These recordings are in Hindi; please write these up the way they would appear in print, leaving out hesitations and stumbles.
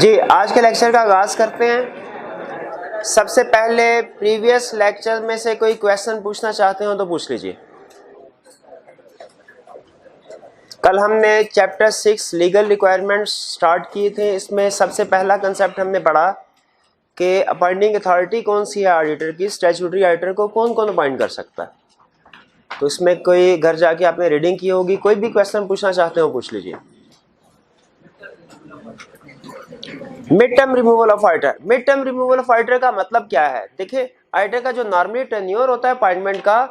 जी, आज के लेक्चर का आगाज करते हैं। सबसे पहले प्रीवियस लेक्चर में से कोई क्वेश्चन पूछना चाहते हो तो पूछ लीजिए। कल हमने चैप्टर 6 लीगल रिक्वायरमेंट्स स्टार्ट किए थे। इसमें सबसे पहला कंसेप्ट हमने पढ़ा कि अपॉइंटिंग अथॉरिटी कौन सी है ऑडिटर की। स्टैट्यूटरी ऑडिटर को कौन कौन अपॉइंट कर सकता है। तो इसमें कोई घर जाके आपने रीडिंग की होगी, कोई भी क्वेश्चन पूछना चाहते हो पूछ लीजिए। Mid term removal of auditor. Mid term removal of auditor का मतलब क्या है? देखिए, ऑडिटर का जो नॉर्मली टेन्योर होता है अपॉइंटमेंट का,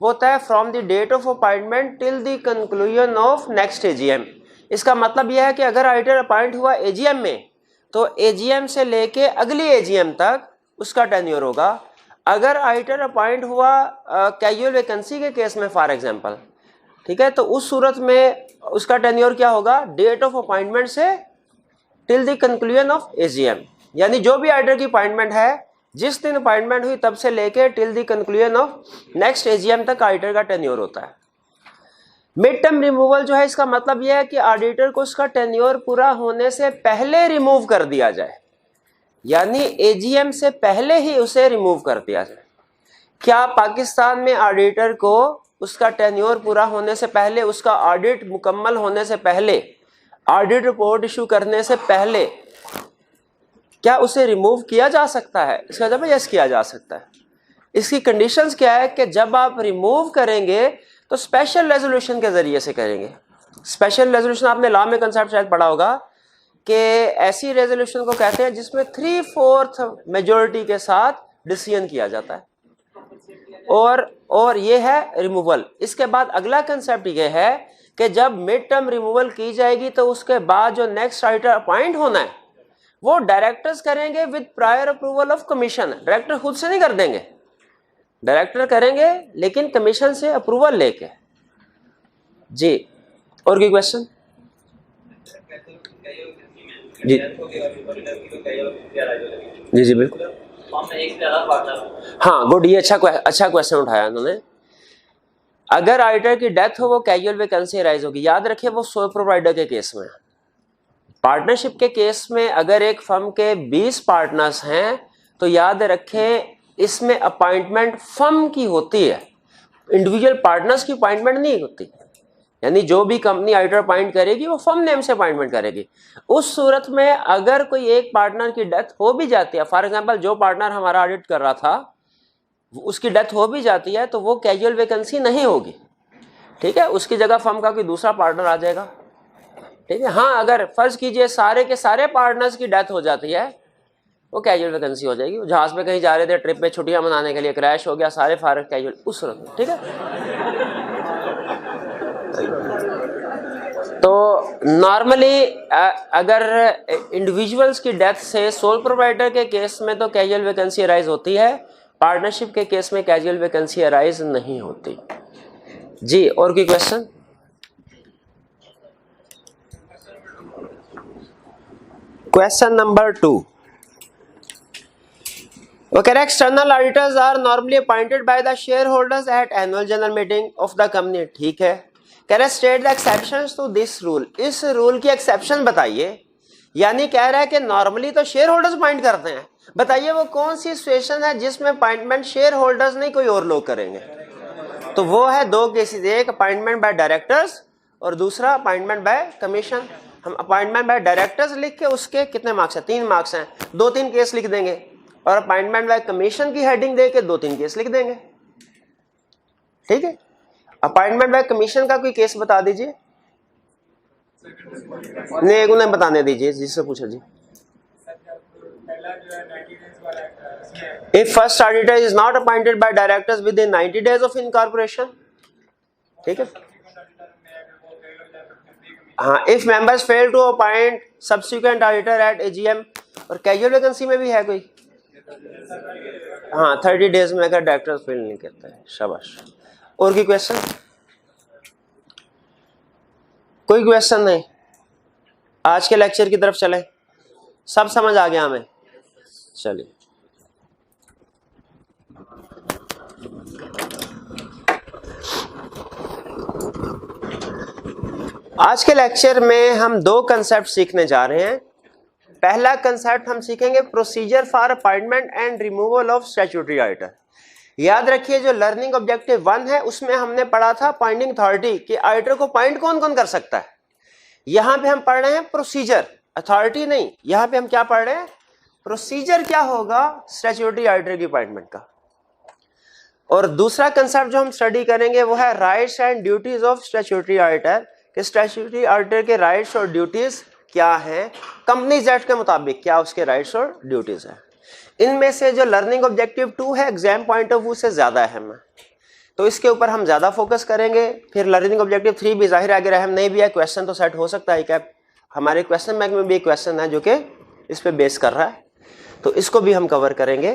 वो होता है from the date of appointment till the conclusion of next AGM. इसका मतलब यह है कि अगर ऑडिटर अपॉइंट हुआ एजीएम में, तो एजीएम से लेके अगली एजीएम तक उसका टेन्योर होगा। अगर ऑडिटर अपॉइंट हुआ कैजुअल वैकेंसी के केस में फॉर एग्जांपल, ठीक है, तो उस सूरत में उसका टेन्योर क्या होगा? डेट ऑफ अपॉइंटमेंट से till the conclusion of AGM. यानी जो भी ऑडिटर की अपॉइंटमेंट है, जिस दिन अपॉइंटमेंट हुई तब से लेके till the conclusion of next AGM तक ऑडिटर का टेन्योर होता है। मिड टर्म रिमूवल जो है, इसका मतलब यह है कि ऑडिटर को उसका टेन्योर पूरा होने से पहले रिमूव कर दिया जाए, यानी एजीएम से पहले ही उसे रिमूव कर दिया जाए। क्या पाकिस्तान में ऑडिटर को उसका टेन्योर पूरा होने से पहले, उसका ऑडिट मुकम्मल होने से पहले, ऑडिट रिपोर्ट इशू करने से पहले क्या उसे रिमूव किया जा सकता है? इसका जवाब यस, किया जा सकता है। इसकी कंडीशंस क्या है कि जब आप रिमूव करेंगे तो स्पेशल रेजोल्यूशन के जरिए से करेंगे। स्पेशल रेजोल्यूशन आपने लॉ में कंसेप्ट शायद पढ़ा होगा कि ऐसी रेजोल्यूशन को कहते हैं जिसमें 3/4 मेजोरिटी के साथ डिसीजन किया जाता है, और ये है रिमूवल। इसके बाद अगला कंसेप्ट ये है कि जब मिड टर्म रिमूवल की जाएगी तो उसके बाद जो नेक्स्ट ऑडिटर अपॉइंट होना है वो डायरेक्टर्स करेंगे with prior approval of commission. Director खुद से नहीं कर देंगे, डायरेक्टर करेंगे लेकिन कमीशन से अप्रूवल लेके। जी, और कोई क्वेश्चन? जी जी जी बिल्कुल, हाँ गुड, ये अच्छा क्वेश्चन उठाया उन्होंने। अगर ऑडिटर की डेथ हो, वो कैजुअल वैकेंसी राइज होगी। याद रखिए, वो सोल प्रोवाइडर के केस में। पार्टनरशिप के केस में अगर एक फर्म के 20 पार्टनर्स हैं तो याद रखें इसमें अपॉइंटमेंट फर्म की होती है, इंडिविजुअल पार्टनर्स की अपॉइंटमेंट नहीं होती। यानी जो भी कंपनी ऑडिटर अपॉइंट करेगी वो फर्म नेम से अपॉइंटमेंट करेगी। उस सूरत में अगर कोई एक पार्टनर की डेथ हो भी जाती है, फॉर एग्जांपल जो पार्टनर हमारा ऑडिट कर रहा था उसकी डेथ हो भी जाती है, तो वो कैजुअल वैकेंसी नहीं होगी, ठीक है, उसकी जगह फर्म का कोई दूसरा पार्टनर आ जाएगा, ठीक है। हाँ, अगर फर्ज कीजिए सारे के सारे पार्टनर्स की डेथ हो जाती है, वो कैजुअल वैकेंसी हो जाएगी। जहाज पे कहीं जा रहे थे ट्रिप पे छुट्टियां मनाने के लिए, क्रैश हो गया, सारे फारग कैजुअल उस सूरत में, ठीक है। तो नॉर्मली अगर इंडिविजुअल्स की डेथ से सोल प्रोप्राइटर के केस में तो कैजुअल वैकेंसी अराइज होती है, पार्टनरशिप के केस में कैजुअल वैकेंसी अराइज नहीं होती। जी, और कोई question? Question number 2। Okay, external auditors are normally appointed by the shareholders at annual general meeting of the company। ठीक है, कह रहे state the exceptions to this rule। इस रूल की एक्सेप्शन बताइए। यानी कह रहा है कि नॉर्मली तो शेयर होल्डर्स अपॉइंट करते हैं, बताइए वो कौन सी सिचुएशन है जिसमें अपॉइंटमेंट शेयर होल्डर्स नहीं कोई और लोग करेंगे। तो वो है दो केसेस, एक अपॉइंटमेंट बाय डायरेक्टर्स और दूसरा अपॉइंटमेंट बाय कमीशन। हम अपॉइंटमेंट बाय डायरेक्टर्स लिख के उसके कितने मार्क्स हैं? 3 मार्क्स हैं, 2-3 केस लिख देंगे, और अपॉइंटमेंट बाय कमीशन की हेडिंग दे के 2-3 केस लिख देंगे, ठीक है। अपॉइंटमेंट बाय कमीशन का कोई केस बता दीजिए। नहीं, उन्हें बताने दीजिए जिससे पूछा जी। If first auditor is not appointed by directors within 90 days of incorporation, ठीक है। हाँ, if members fail to appoint subsequent auditor at AGM, और कैजुअल वैकेंसी में भी है कोई, हाँ 30 डेज में अगर डायरेक्टर फेल नहीं करता है। शाबाश, और कोई क्वेश्चन? कोई क्वेश्चन नहीं? आज के लेक्चर की तरफ चले, सब समझ आ गया हमें? चलिए, आज के लेक्चर में हम 2 कंसेप्ट सीखने जा रहे हैं। पहला कंसेप्ट हम सीखेंगे procedure for appointment and removal of statutory auditor. याद रखिए जो लर्निंग ऑब्जेक्टिव 1 है उसमें हमने पढ़ा था अपॉइंटिंग अथॉरिटी कि ऑडिटर को अपॉइंट कौन कौन कर सकता है। यहां पे हम पढ़ रहे हैं प्रोसीजर, अथॉरिटी नहीं। यहां पे हम क्या पढ़ रहे हैं, प्रोसीजर क्या होगा स्टैट्यूटरी ऑडिटर की अपॉइंटमेंट का। और दूसरा कंसेप्ट जो हम स्टडी करेंगे वो है rights and duties of statutory auditor, कि स्टैट्यूटरी ऑडिटर के राइट्स और ड्यूटीज क्या हैं, कंपनीज एक्ट के मुताबिक क्या उसके राइट्स और ड्यूटीज हैं। इनमें से जो लर्निंग ऑब्जेक्टिव 2 है एग्जाम पॉइंट ऑफ व्यू से ज्यादा अहम है, तो इसके ऊपर हम ज्यादा फोकस करेंगे। फिर लर्निंग ऑब्जेक्टिव 3 भी जाहिर है अगर अहम नहीं भी है, क्वेश्चन तो सेट हो सकता है क्या, हमारे क्वेश्चन बैंक में भी एक क्वेश्चन है जो कि इस पे बेस कर रहा है, तो इसको भी हम कवर करेंगे।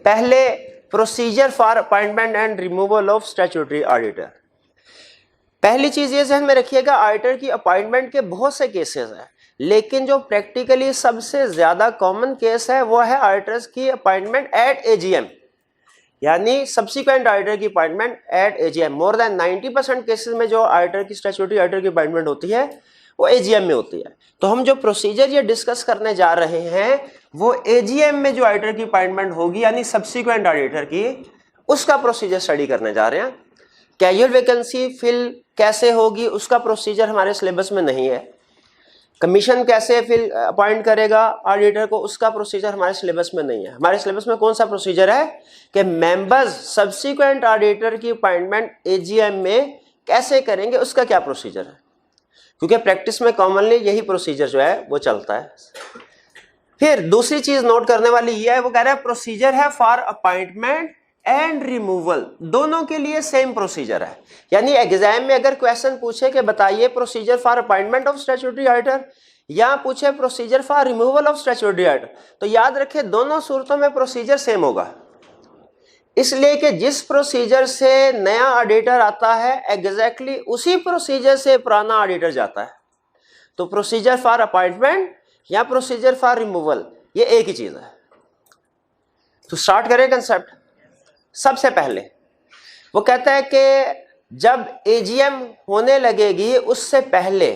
पहले procedure for appointment and removal of statutory auditor. पहली चीज ये ध्यान में रखिएगा, ऑडिटर की अपॉइंटमेंट के बहुत से केसेस हैं, लेकिन जो प्रैक्टिकली सबसे ज्यादा कॉमन केस है वो है ऑडिटर्स की अपॉइंटमेंट एट एजीएम, यानी सब्सिक्वेंट ऑडिटर की appointment at AGM. More than 90% cases में जो ऑडिटर की स्टैट्यूटरी ऑडिटर की अपॉइंटमेंट होती है वो एजीएम में होती है। तो हम जो प्रोसीजर ये डिस्कस करने जा रहे हैं वो एजीएम में जो ऑडिटर की अपॉइंटमेंट होगी यानी सब्सिक्वेंट ऑडिटर की, उसका प्रोसीजर स्टडी करने जा रहे हैं। कैजुअल वैकेंसी फिल कैसे होगी उसका प्रोसीजर हमारे सिलेबस में नहीं है। कमीशन कैसे फिल अपॉइंट करेगा ऑडिटर को उसका प्रोसीजर हमारे सिलेबस में नहीं है। हमारे सिलेबस में कौन सा प्रोसीजर है कि मेंबर्स सब्सिक्वेंट ऑडिटर की अपॉइंटमेंट एजीएम में कैसे करेंगे उसका क्या प्रोसीजर है, क्योंकि प्रैक्टिस में कॉमनली यही प्रोसीजर जो है वो चलता है। फिर दूसरी चीज नोट करने वाली ये है, वो कह रहा है प्रोसीजर है फॉर अपॉइंटमेंट एंड रिमूवल, दोनों के लिए सेम प्रोसीजर है। यानी एग्जाम में अगर क्वेश्चन पूछे कि बताइए procedure for appointment of statutory auditor या पूछे procedure for removal of statutory auditor, तो याद रखें दोनों सूरतों में प्रोसीजर सेम होगा, इसलिए कि जिस प्रोसीजर से नया ऑडिटर आता है एग्जैक्टली उसी प्रोसीजर से पुराना ऑडिटर जाता है। तो प्रोसीजर फॉर अपॉइंटमेंट या प्रोसीजर फॉर रिमूवल ये एक ही चीज है। तो स्टार्ट करें कंसेप्ट। सबसे पहले वो कहता है कि जब एजीएम होने लगेगी उससे पहले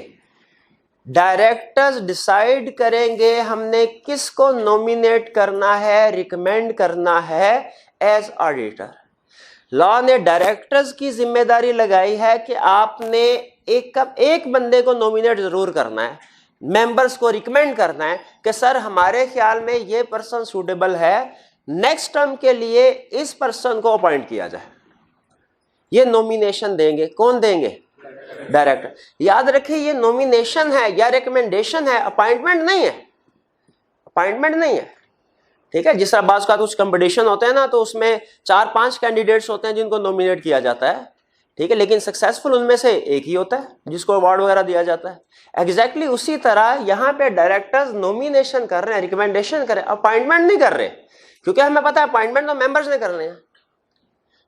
डायरेक्टर्स डिसाइड करेंगे हमने किसको नॉमिनेट करना है, रिकमेंड करना है एज ऑडिटर। लॉ ने डायरेक्टर्स की जिम्मेदारी लगाई है कि आपने एक बंदे को नॉमिनेट जरूर करना है, मेंबर्स को रिकमेंड करना है कि सर हमारे ख्याल में ये पर्सन सूटेबल है, नेक्स्ट टर्म के लिए इस पर्सन को अपॉइंट किया जाए। ये नॉमिनेशन देंगे, कौन देंगे, डायरेक्टर। याद रखिए ये नॉमिनेशन है या रिकमेंडेशन है, अपॉइंटमेंट नहीं है, अपॉइंटमेंट नहीं है। ठीक है, जिस तरह बात का कुछ कंपटीशन होते हैं ना तो उसमें 4-5 कैंडिडेट्स होते हैं जिनको नॉमिनेट किया जाता है, ठीक है, लेकिन सक्सेसफुल उनमें से एक ही होता है जिसको अवार्ड वगैरह दिया जाता है। एग्जैक्टली उसी तरह यहाँ पे डायरेक्टर्स नॉमिनेशन कर रहे हैं, रिकमेंडेशन कर रहे हैं, अपॉइंटमेंट नहीं कर रहे, क्योंकि हमें पता है अपॉइंटमेंट तो मेंबर्स ने करने हैं,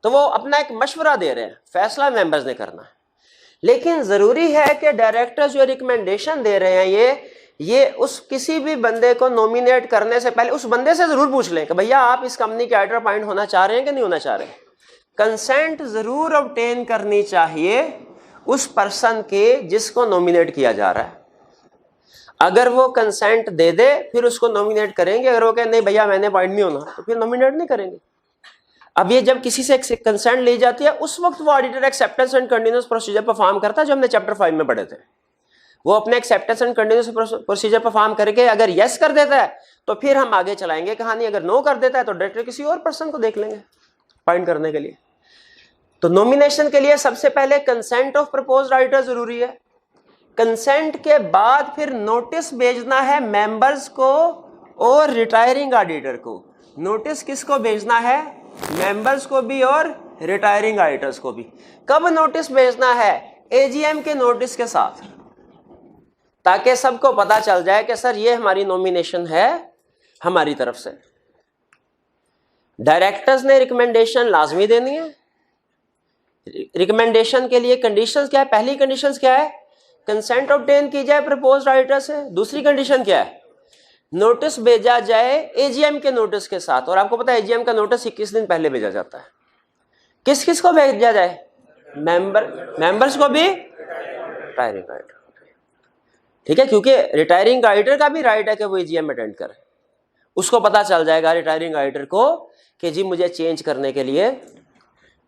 तो वो अपना एक मशवरा दे रहे हैं, फैसला मेंबर्स ने करना है। लेकिन जरूरी है कि डायरेक्टर्स जो रिकमेंडेशन दे रहे हैं ये उस किसी भी बंदे को नॉमिनेट करने से पहले उस बंदे से जरूर पूछ लें कि भैया आप इस कंपनी के ऑडिटर अपॉइंट होना चाह रहे हैं कि नहीं होना चाह रहे। कंसेंट जरूर ऑब्टेन करनी चाहिए उस पर्सन के जिसको नॉमिनेट किया जा रहा है। अगर वो कंसेंट दे दे फिर उसको नॉमिनेट करेंगे, अगर वो कहे नहीं भैया मैंने अपॉइंट नहीं होना तो फिर नॉमिनेट नहीं करेंगे। अब ये जब किसी से कंसेंट ली जाती है उस वक्त वो auditor acceptance and continuous procedure perform करता है, जो हमने चैप्टर 5 में पढ़े थे। वो अपने acceptance and continuous procedure perform करके अगर यस कर देता है तो फिर हम आगे चलाएंगे कहानी, अगर नो कर देता है तो डायरेक्टर किसी और पर्सन को देख लेंगे अपॉइंट करने के लिए। तो नॉमिनेशन के लिए सबसे पहले कंसेंट ऑफ प्रपोज्ड ऑडिटर जरूरी है। कंसेंट के बाद फिर नोटिस भेजना है मेंबर्स को और रिटायरिंग ऑडिटर को। नोटिस किसको भेजना है, मेंबर्स को भी और रिटायरिंग ऑडिटर्स को भी। कब नोटिस भेजना है, एजीएम के नोटिस के साथ, ताकि सबको पता चल जाए कि सर ये हमारी नॉमिनेशन है हमारी तरफ से। डायरेक्टर्स ने रिकमेंडेशन लाजमी देनी है। रिकमेंडेशन के लिए कंडीशंस क्या है, पहली कंडीशंस क्या है, कंसेंट ऑब्टेन की जाए प्रपोज्ड ऑडिटर से। दूसरी कंडीशन क्या है, नोटिस भेजा जाए एजीएम के नोटिस के साथ। और आपको पता है एजीएम का नोटिस 21 दिन पहले भेजा जाता है। किस किस को भेजा जाए, मेंबर्स को भी, रिटायरिंग ऑडिटर। ठीक है, क्योंकि रिटायरिंग ऑडिटर का भी राइट है कि वो एजीएम अटेंड करे। उसको पता चल जाएगा रिटायरिंग ऑडिटर को कि जी मुझे चेंज करने के लिए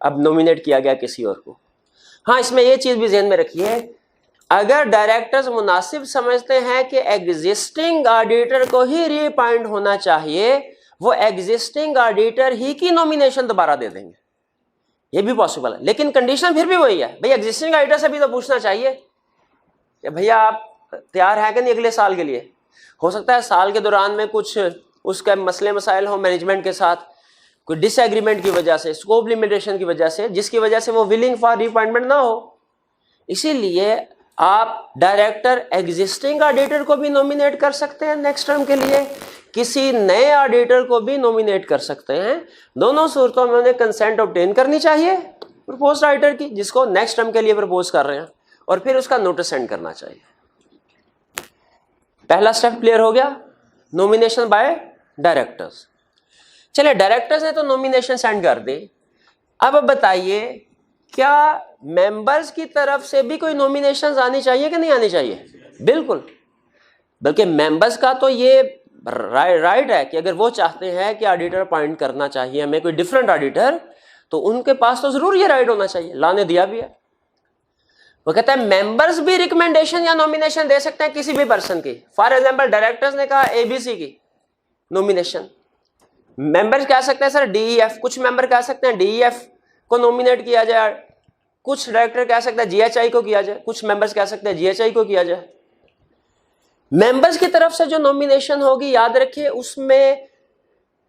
अब नॉमिनेट किया गया किसी और को। हाँ, इसमें ये चीज भी ध्यान में रखिए, अगर डायरेक्टर्स मुनासिब समझते हैं कि एग्जिस्टिंग ऑडिटर को ही रीअपॉइंट होना चाहिए, वो एग्जिस्टिंग ऑडिटर ही की नॉमिनेशन दोबारा दे देंगे, ये भी पॉसिबल है। लेकिन कंडीशन फिर भी वही है, भाई एग्जिस्टिंग ऑडिटर से भी तो पूछना चाहिए कि भैया आप तैयार हैं कि नहीं अगले साल के लिए। हो सकता है साल के दौरान में कुछ उसके मसले मसाइल हो मैनेजमेंट के साथ, कोई डिसएग्रीमेंट की वजह से, स्कोप लिमिटेशन की वजह से, जिसकी वजह से वो विलिंग फॉर रीअपॉइंटमेंट ना हो। इसीलिए आप डायरेक्टर एग्जिस्टिंग ऑडिटर को भी नॉमिनेट कर सकते हैं नेक्स्ट टर्म के लिए, किसी नए ऑडिटर को भी नॉमिनेट कर सकते हैं। दोनों सूरतों में उन्हें कंसेंट ऑब्टेन करनी चाहिए प्रपोज ऑडिटर की, जिसको नेक्स्ट टर्म के लिए प्रपोज कर रहे हैं, और फिर उसका नोटिस सेंड करना चाहिए। पहला स्टेप क्लियर हो गया, नॉमिनेशन बाय डायरेक्टर्स। चलिए, डायरेक्टर्स ने तो नॉमिनेशन सेंड कर दी, अब बताइए क्या मेंबर्स की तरफ से भी कोई नॉमिनेशन आनी चाहिए कि नहीं आनी चाहिए? बिल्कुल, बल्कि मेंबर्स का तो ये राइट है कि अगर वो चाहते हैं कि ऑडिटर अपॉइंट करना चाहिए हमें कोई डिफरेंट ऑडिटर, तो उनके पास तो जरूर ये राइट होना चाहिए, लाने दिया भी है। वो कहता है मेंबर्स भी रिकमेंडेशन या नॉमिनेशन दे सकते हैं किसी भी पर्सन की। फॉर एग्जांपल डायरेक्टर्स ने कहा एबीसी की नॉमिनेशन, मेंबर्स कह सकते हैं सर डीईएफ, कुछ मेंबर कह सकते हैं डीईएफ को नॉमिनेट किया जाए, कुछ डायरेक्टर कह सकते हैं जीएचआई को किया जाए, कुछ मेंबर्स कह सकते हैं जीएचआई को किया जाए। मेंबर्स की तरफ से जो नॉमिनेशन होगी, याद रखिए उसमें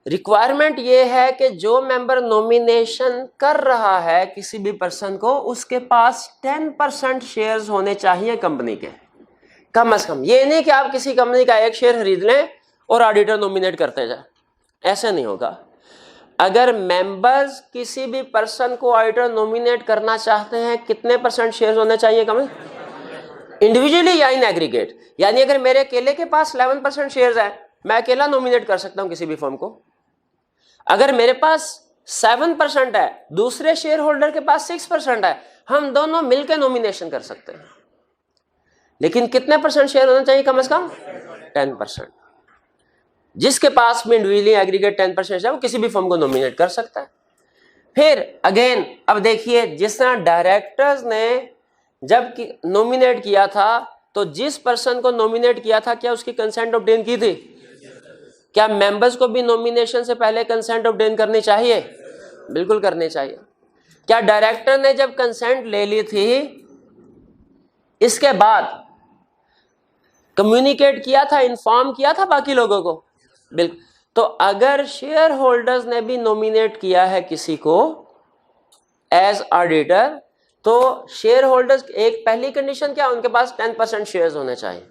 रिक्वायरमेंट ये है कि जो मेंबर नॉमिनेशन कर रहा है किसी भी पर्सन को, उसके पास 10% शेयर्स होने चाहिए कंपनी के, कम से कम। ये नहीं कि आप किसी कंपनी का एक शेयर खरीद लें और ऑडिटर नॉमिनेट करते जाए, ऐसा नहीं होगा। अगर मेंबर्स किसी भी पर्सन को ऑडिटर नॉमिनेट करना चाहते हैं, कितने % शेयर्स होने चाहिए कम, इंडिविजुअली या इन एग्रीगेट? यानी अगर मेरे अकेले के पास 11% शेयर्स है, मैं अकेला नॉमिनेट कर सकता हूं किसी भी फर्म को। अगर मेरे पास 7% है, दूसरे शेयर होल्डर के पास 6% है, हम दोनों मिलकर नॉमिनेशन कर सकते हैं। लेकिन कितने % शेयर होना चाहिए कम से कम? 10%। जिसके पास में इंडिविजुअली एग्रीगेट 10% है, वो किसी भी फर्म को नॉमिनेट कर सकता है। फिर अगेन अब देखिए, जिस तरह डायरेक्टर्स ने जब नॉमिनेट किया था, तो जिस पर्सन को नॉमिनेट किया था क्या उसकी कंसेंट ऑब्टेन की थी? क्या मेंबर्स को भी नॉमिनेशन से पहले कंसेंट ऑब्टेन करनी चाहिए? बिल्कुल करनी चाहिए। क्या डायरेक्टर ने जब कंसेंट ले ली थी, इसके बाद कम्युनिकेट किया था, इन्फॉर्म किया था बाकी लोगों को? बिल्कुल। तो अगर शेयर होल्डर्स ने भी नॉमिनेट किया है किसी को एज ऑडिटर, तो शेयर होल्डर्स, एक पहली कंडीशन क्या, उनके पास 10% शेयर्स होने चाहिए।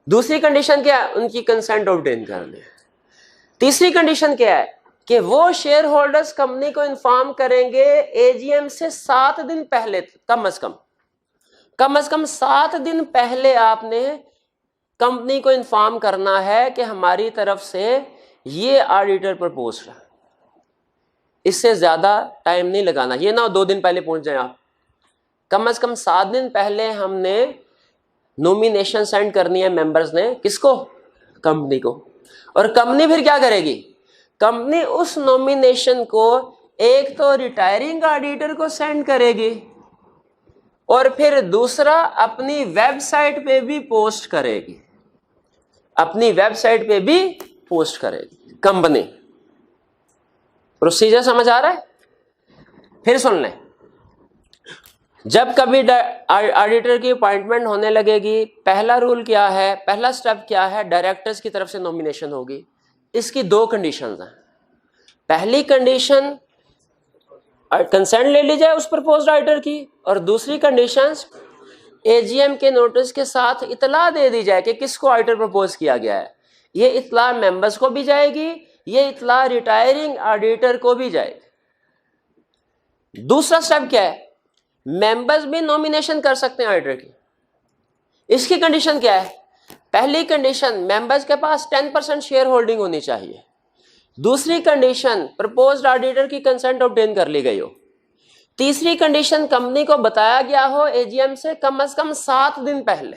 दूसरी कंडीशन क्या है, उनकी कंसेंट ऑब्टेन करनी है। तीसरी कंडीशन क्या है कि वो शेयर होल्डर्स कंपनी को इन्फॉर्म करेंगे एजीएम से 7 दिन पहले, कम से कम 7 दिन पहले आपने कंपनी को इन्फॉर्म करना है कि हमारी तरफ से ये ऑडिटर प्रपोज है। इससे ज्यादा टाइम नहीं लगाना, ये ना 2 दिन पहले पहुंच जाए आप। कम से कम 7 दिन पहले हमने नॉमिनेशन सेंड करनी है मेंबर्स ने, किसको? कंपनी को। और कंपनी फिर क्या करेगी? कंपनी उस नॉमिनेशन को एक तो रिटायरिंग ऑडिटर को सेंड करेगी, और फिर दूसरा अपनी वेबसाइट पे भी पोस्ट करेगी, अपनी वेबसाइट पे भी पोस्ट करेगी कंपनी। प्रोसीजर समझ आ रहा है? फिर सुन लें, जब कभी ऑडिटर की अपॉइंटमेंट होने लगेगी, पहला रूल क्या है, पहला स्टेप क्या है, डायरेक्टर्स की तरफ से नॉमिनेशन होगी। इसकी 2 कंडीशंस हैं। पहली कंडीशन कंसेंट ले ली जाए उस प्रपोज्ड ऑडिटर की, और दूसरी कंडीशन एजीएम के नोटिस के साथ इतला दे दी जाए कि किसको ऑडिटर प्रपोज किया गया है। ये इतला मेंबर्स को भी जाएगी, ये इतला रिटायरिंग ऑडिटर को भी जाएगी। दूसरा स्टेप क्या है, मेंबर्स भी नॉमिनेशन कर सकते हैं ऑडिटर की। इसकी कंडीशन क्या है? पहली कंडीशन, मेंबर्स के पास 10% शेयर होल्डिंग होनी चाहिए। दूसरी कंडीशन, प्रपोज्ड ऑडिटर की कंसेंट ऑब्टेन कर ली गई हो। तीसरी कंडीशन, कंपनी को बताया गया हो एजीएम से कम 7 दिन पहले।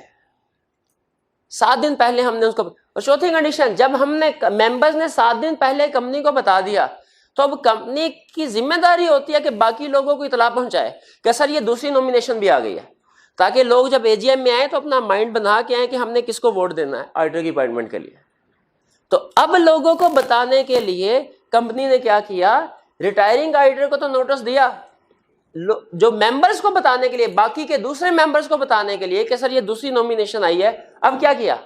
7 दिन पहले हमने उसको, और चौथी कंडीशन, जब हमने मेंबर्स ने 7 दिन पहले कंपनी को बता दिया तो अब कंपनी की जिम्मेदारी होती है कि बाकी लोगों को इतला पहुंचाए कि सर ये दूसरी नॉमिनेशन भी आ गई है, ताकि लोग जब एजीएम में आए तो अपना माइंड बना के आए कि हमने किसको वोट देना है ऑडिटर की अपॉइंटमेंट के लिए। तो अब लोगों को बताने के लिए कंपनी ने क्या किया, रिटायरिंग ऑडिटर को तो नोटिस दिया, जो मेंबर्स को बताने के लिए, बाकी के दूसरे मेंबर्स को बताने के लिए कि सर ये दूसरी नॉमिनेशन आई है, अब क्या किया,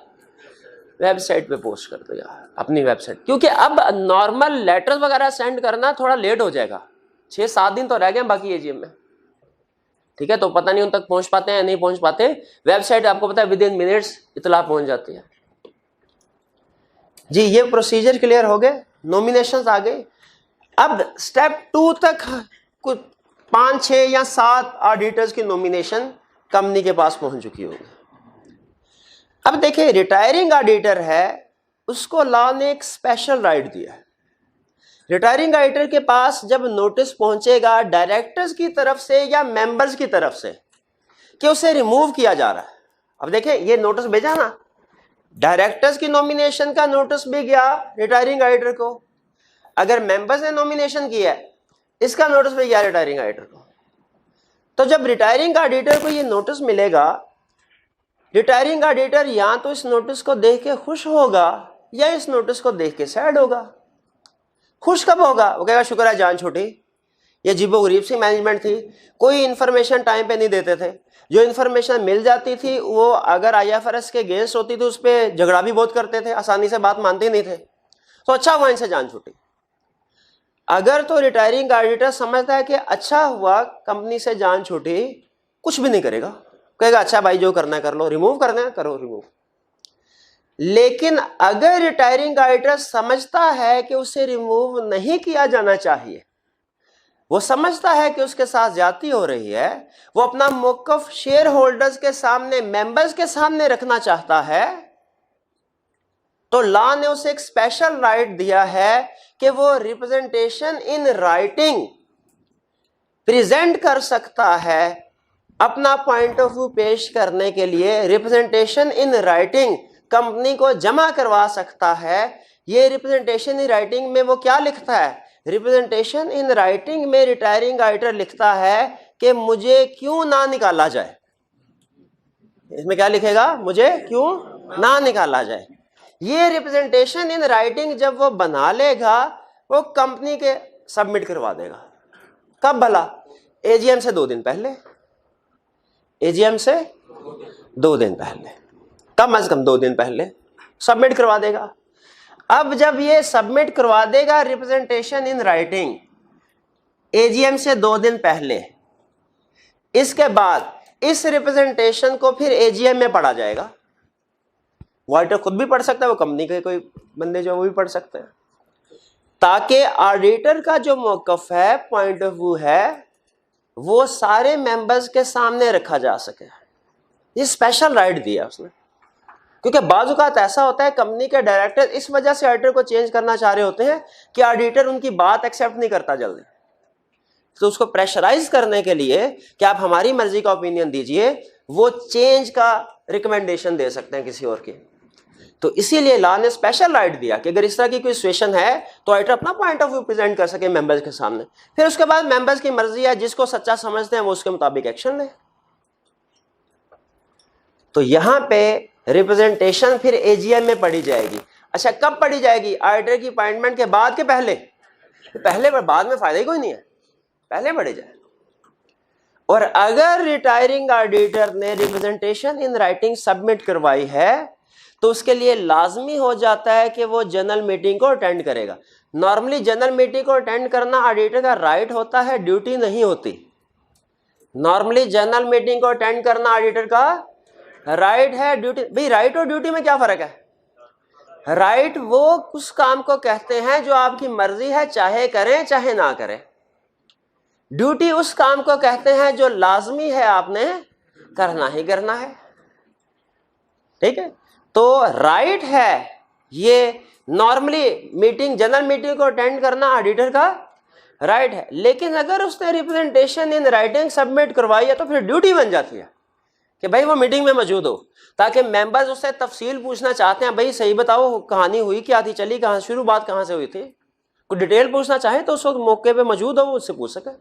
वेबसाइट पे पोस्ट कर दो यार अपनी वेबसाइट, क्योंकि अब नॉर्मल लेटर्स वगैरह सेंड करना थोड़ा लेट हो जाएगा, 6-7 दिन तो रह गए बाकी एजीएम में, ठीक है, तो पता नहीं उन तक पहुंच पाते हैं या नहीं पहुंच पाते। वेबसाइट आपको पता है विद इन मिनट्स इतला पहुंच जाती है। जी ये प्रोसीजर क्लियर हो गए, नॉमिनेशंस आ गए। अब स्टेप 2 तक कुछ 5, 6 या 7 ऑडिटर्स की नॉमिनेशन कंपनी के पास पहुंच चुकी होगी। अब देखिए रिटायरिंग ऑडिटर है, उसको लॉ ने एक स्पेशल राइट दिया है। रिटायरिंग ऑडिटर के पास जब नोटिस पहुंचेगा डायरेक्टर्स की तरफ से या मेंबर्स की तरफ से कि उसे रिमूव किया जा रहा है, अब देखिए ये नोटिस भेजा ना, डायरेक्टर्स की नॉमिनेशन का नोटिस भी गया रिटायरिंग ऑडिटर को, अगर मेंबर्स ने नॉमिनेशन किया है इसका नोटिस भी गया रिटायरिंग ऑडिटर को। तो जब रिटायरिंग ऑडिटर को ये नोटिस मिलेगा, रिटायरिंग ऑडिटर या तो इस नोटिस को देख के खुश होगा या इस नोटिस को देख के सैड होगा। खुश कब होगा, वो कहेगा शुक्र है जान छूटी, ये अजीबो गरीब सी मैनेजमेंट थी, कोई इंफॉर्मेशन टाइम पे नहीं देते थे, जो इंफॉर्मेशन मिल जाती थी वो अगर आईएफआरएस के अगेंस्ट होती थी उस पर झगड़ा भी बहुत करते थे, आसानी से बात मानते नहीं थे, तो अच्छा हुआ इनसे जान छूटी। अगर तो रिटायरिंग ऑडिटर समझता है कि अच्छा हुआ कंपनी से जान छूटी, कुछ भी नहीं करेगा, कहेगा अच्छा भाई जो करना है कर लो, रिमूव करना है करो रिमूव। लेकिन अगर रिटायरिंग ऑडिटर समझता है कि उसे रिमूव नहीं किया जाना चाहिए, वो समझता है कि उसके साथ ज्यादती हो रही है, वो अपना मौकफ शेयर होल्डर्स के सामने, मेंबर्स के सामने रखना चाहता है, तो लॉ ने उसे एक स्पेशल राइट दिया है कि वो रिप्रेजेंटेशन इन राइटिंग प्रेजेंट कर सकता है, अपना पॉइंट ऑफ व्यू पेश करने के लिए रिप्रेजेंटेशन इन राइटिंग कंपनी को जमा करवा सकता है। ये रिप्रेजेंटेशन इन राइटिंग में वो क्या लिखता है, रिप्रेजेंटेशन इन राइटिंग में रिटायरिंग ऑडिटर लिखता है कि मुझे क्यों ना निकाला जाए, इसमें क्या लिखेगा, मुझे क्यों ना निकाला जाए। ये रिप्रेजेंटेशन इन राइटिंग जब वो बना लेगा वो कंपनी के सबमिट करवा देगा। कब भला, एजीएम से 2 दिन पहले, एजीएम से 2 दिन पहले, कम से कम 2 दिन पहले सबमिट करवा देगा। अब जब ये सबमिट करवा देगा रिप्रेजेंटेशन इन राइटिंग एजीएम से 2 दिन पहले, इसके बाद इस रिप्रेजेंटेशन को फिर एजीएम में पढ़ा जाएगा। ऑडिटर खुद भी पढ़ सकता है, वो कंपनी के कोई बंदे जो वो भी पढ़ सकते हैं, ताकि ऑडिटर का जो मौकफ है, पॉइंट ऑफ व्यू है, वो सारे मेंबर्स के सामने रखा जा सके। ये स्पेशल राइट दिया उसने, क्योंकि बाज़ औक़ात ऐसा होता है कंपनी के डायरेक्टर इस वजह से ऑडिटर को चेंज करना चाह रहे होते हैं कि ऑडिटर उनकी बात एक्सेप्ट नहीं करता जल्दी, तो उसको प्रेशराइज करने के लिए कि आप हमारी मर्जी का ओपिनियन दीजिए, वो चेंज का रिकमेंडेशन दे सकते हैं किसी और की। तो इसीलिए लॉ ने स्पेशल राइट दिया कि अगर इस तरह की कोई सिचुएशन है तो ऑडिटर अपना पॉइंट ऑफ व्यू प्रेजेंट कर सके मेंबर्स के सामने, फिर उसके बाद मेंबर्स की मर्जी है, जिसको सच्चा समझते हैं वो उसके मुताबिक एक्शन ले। तो यहां पे रिप्रेजेंटेशन फिर एजीएम में पढ़ी जाएगी। अच्छा कब पढ़ी जाएगी, ऑडिटर की अपॉइंटमेंट के बाद के पहले, पहले पर बाद में फायदा ही कोई नहीं है, पहले पढ़ी जाए। और अगर रिटायरिंग ऑडिटर ने रिप्रेजेंटेशन इन राइटिंग सबमिट करवाई है तो उसके लिए लाजमी हो जाता है कि वो जनरल मीटिंग को अटेंड करेगा। नॉर्मली जनरल मीटिंग को अटेंड करना ऑडिटर का राइट होता है, ड्यूटी नहीं होती। नॉर्मली जनरल मीटिंग को अटेंड करना ऑडिटर का राइट है, ड्यूटी। भाई राइट और ड्यूटी में क्या फर्क है, राइट वो उस काम को कहते हैं जो आपकी मर्जी है, चाहे करें चाहे ना करें। ड्यूटी उस काम को कहते हैं जो लाजमी है, आपने करना ही करना है, ठीक है। तो राइट है ये, नॉर्मली मीटिंग, जनरल मीटिंग को अटेंड करना ऑडिटर का राइट है, लेकिन अगर उसने रिप्रेजेंटेशन इन राइटिंग सबमिट करवाई है तो फिर ड्यूटी बन जाती है कि भाई वो मीटिंग में मौजूद हो, ताकि मेंबर्स उससे तफसील पूछना चाहते हैं, भाई सही बताओ कहानी हुई क्या थी, चली कहाँ, शुरू बात कहाँ से हुई थी, कोई डिटेल पूछना चाहे तो उस वक्त मौके पे मौजूद हो, वो उससे पूछ सके।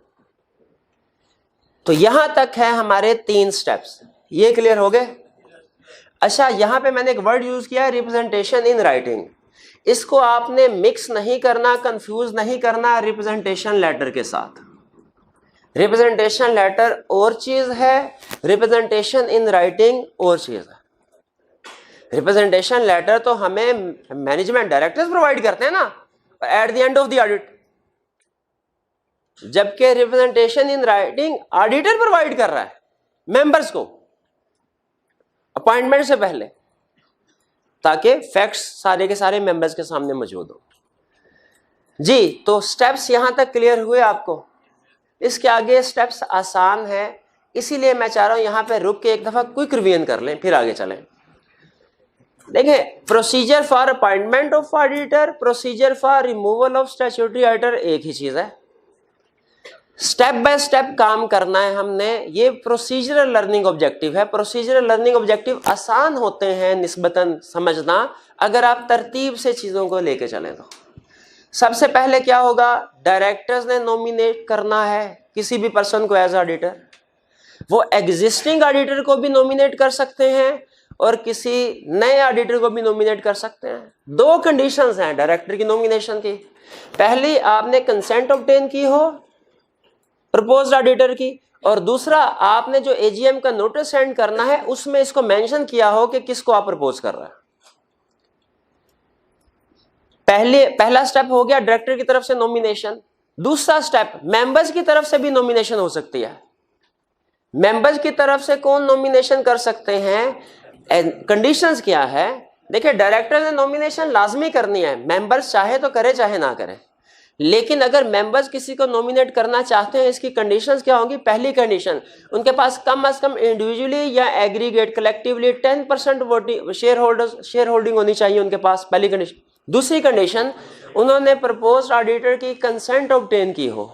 तो यहां तक है हमारे 3 स्टेप्स, ये क्लियर हो गए। अच्छा, यहां पे मैंने एक वर्ड यूज किया है रिप्रेजेंटेशन इन राइटिंग, इसको आपने मिक्स नहीं करना, कंफ्यूज नहीं करना रिप्रेजेंटेशन लेटर के साथ। रिप्रेजेंटेशन लेटर और चीज है, रिप्रेजेंटेशन इन राइटिंग और चीज है। रिप्रेजेंटेशन लेटर तो हमें मैनेजमेंट डायरेक्टर्स प्रोवाइड करते हैं ना at the end of the audit, जबकि representation in writing auditor provide कर रहा है मेंबर्स को अपॉइंटमेंट से पहले, ताकि फैक्ट्स सारे के सारे मेंबर्स के सामने मौजूद हो। जी, तो स्टेप्स यहां तक क्लियर हुए आपको। इसके आगे स्टेप्स आसान है, इसीलिए मैं चाह रहा हूं यहां पे रुक के एक दफा क्विक रिवीजन कर लें, फिर आगे चलें। देखें, procedure for appointment of auditor, procedure for removal of statutory auditor एक ही चीज है। स्टेप बाय स्टेप काम करना है हमने, ये प्रोसीजरल लर्निंग ऑब्जेक्टिव है। प्रोसीजरल लर्निंग ऑब्जेक्टिव आसान होते हैं निस्बतन समझना, अगर आप तरतीब से चीजों को लेके चलें तो। सबसे पहले क्या होगा, डायरेक्टर्स ने नॉमिनेट करना है किसी भी पर्सन को एज ऑडिटर। वो एग्जिस्टिंग ऑडिटर को भी नॉमिनेट कर सकते हैं और किसी नए ऑडिटर को भी नॉमिनेट कर सकते हैं। 2 कंडीशंस हैं डायरेक्टर की नॉमिनेशन की। पहली, आपने कंसेंट ऑब्टेन की हो प्रपोज्ड ऑडिटर की, और दूसरा, आपने जो एजीएम का नोटिस सेंड करना है उसमें इसको मेंशन किया हो कि किसको आप प्रपोज कर रहे हैं। पहला स्टेप हो गया डायरेक्टर की तरफ से नॉमिनेशन। दूसरा स्टेप, मेंबर्स की तरफ से भी नॉमिनेशन हो सकती है। मेंबर्स की तरफ से कौन नॉमिनेशन कर सकते हैं, कंडीशंस क्या है। देखिए, डायरेक्टर ने नॉमिनेशन लाजमी करनी है, मेंबर्स चाहे तो करे चाहे ना करे, लेकिन अगर मेंबर्स किसी को नॉमिनेट करना चाहते हैं, इसकी कंडीशंस क्या होंगी। पहली कंडीशन, उनके पास कम से कम इंडिविजुअली या aggregate collectively 10% voting share holding होनी चाहिए उनके पास, पहली कंडीशन। दूसरी कंडीशन, उन्होंने प्रपोज्ड ऑडिटर की कंसेंट ऑब्टेन की हो,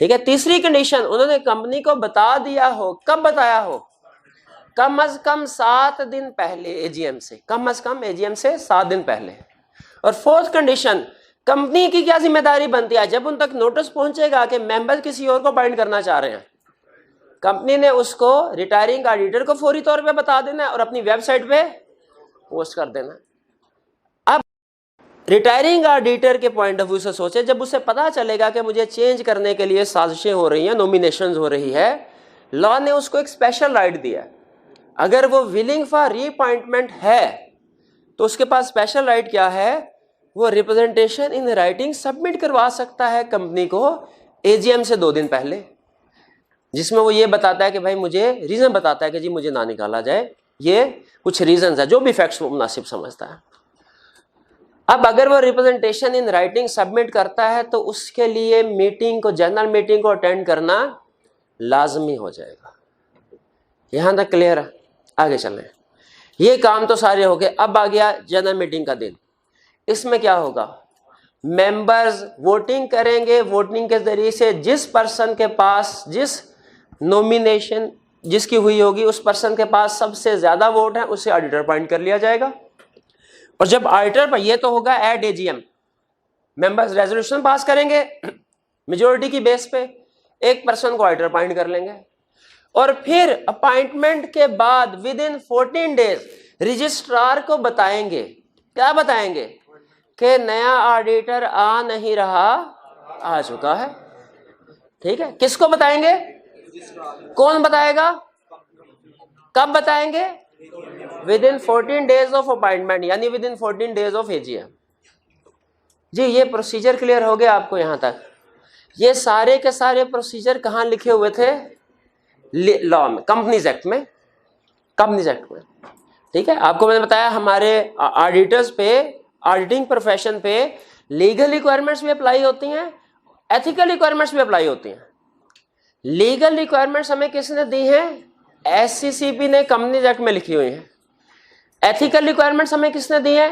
ठीक है। तीसरी कंडीशन, उन्होंने कंपनी को बता दिया हो। कब बताया हो, कम से कम 7 दिन पहले एजीएम से, कम से कम एजीएम से 7 दिन पहले। और फोर्थ कंडीशन, कंपनी की क्या जिम्मेदारी बनती है, जब उन तक नोटिस पहुंचेगा कि मेंबर किसी और को अपॉइंट करना चाह रहे हैं, कंपनी ने उसको रिटायरिंग ऑडिटर को फौरी तौर पे बता देना है और अपनी वेबसाइट पे पोस्ट कर देना है। अब रिटायरिंग ऑडिटर के पॉइंट ऑफ व्यू से सोचे, जब उसे पता चलेगा कि मुझे चेंज करने के लिए साजिशें हो रही हैं, नॉमिनेशंस हो रही है, लॉ ने उसको एक स्पेशल राइट दिया। अगर वो विलिंग फॉर रीअपॉइंटमेंट है तो उसके पास स्पेशल राइट क्या है, वो रिप्रेजेंटेशन इन राइटिंग सबमिट करवा सकता है कंपनी को एजीएम से 2 दिन पहले, जिसमें वो ये बताता है कि भाई मुझे रीजन बताता है कि जी मुझे ना निकाला जाए, ये कुछ रीजन है, जो भी फैक्ट्स वो मुनासिब समझता है। अब अगर वो रिप्रेजेंटेशन इन राइटिंग सबमिट करता है तो उसके लिए मीटिंग को, जनरल मीटिंग को अटेंड करना लाजमी हो जाएगा। यहां तक क्लियर है, आगे चलें। ये काम तो सारे हो गए। अब आ गया जनरल मीटिंग का दिन। इसमें क्या होगा, मेंबर्स वोटिंग करेंगे, वोटिंग के जरिए से जिस पर्सन के पास, जिस नॉमिनेशन जिसकी हुई होगी, उस पर्सन के पास सबसे ज्यादा वोट है, उसे ऑडिटर अपॉइंट कर लिया जाएगा। और जब ऑडिटर पर, यह तो होगा at AGM, members resolution pass करेंगे, मेजोरिटी की बेस पे एक पर्सन को ऑडिटर अपॉइंट कर लेंगे, और फिर अपॉइंटमेंट के बाद विद इन 14 डेज रजिस्ट्रार को बताएंगे। क्या बताएंगे कि नया ऑडिटर आ नहीं रहा, आ चुका है, ठीक है। किसको बताएंगे, कौन बताएगा, कब बताएंगे, within 14 days of appointment, यानी within 14 days of AGM. जी, ये प्रोसीजर क्लियर हो गया आपको यहां तक। ये सारे के सारे प्रोसीजर कहां लिखे हुए थे, लॉ में, कंपनीज एक्ट में, कंपनीज एक्ट में, ठीक है। आपको मैंने बताया हमारे ऑडिटर्स पे, ऑडिटिंग प्रोफेशन पे लीगल रिक्वायरमेंट्स भी अप्लाई होती हैं, एथिकल रिक्वायरमेंट्स भी अप्लाई होती हैं। लीगल रिक्वायरमेंट्स हमें किसने दी हैं, एससीसीपी ने कंपनीज एक्ट में लिखी हुई हैं। एथिकल रिक्वायरमेंट्स हमें किसने दी है,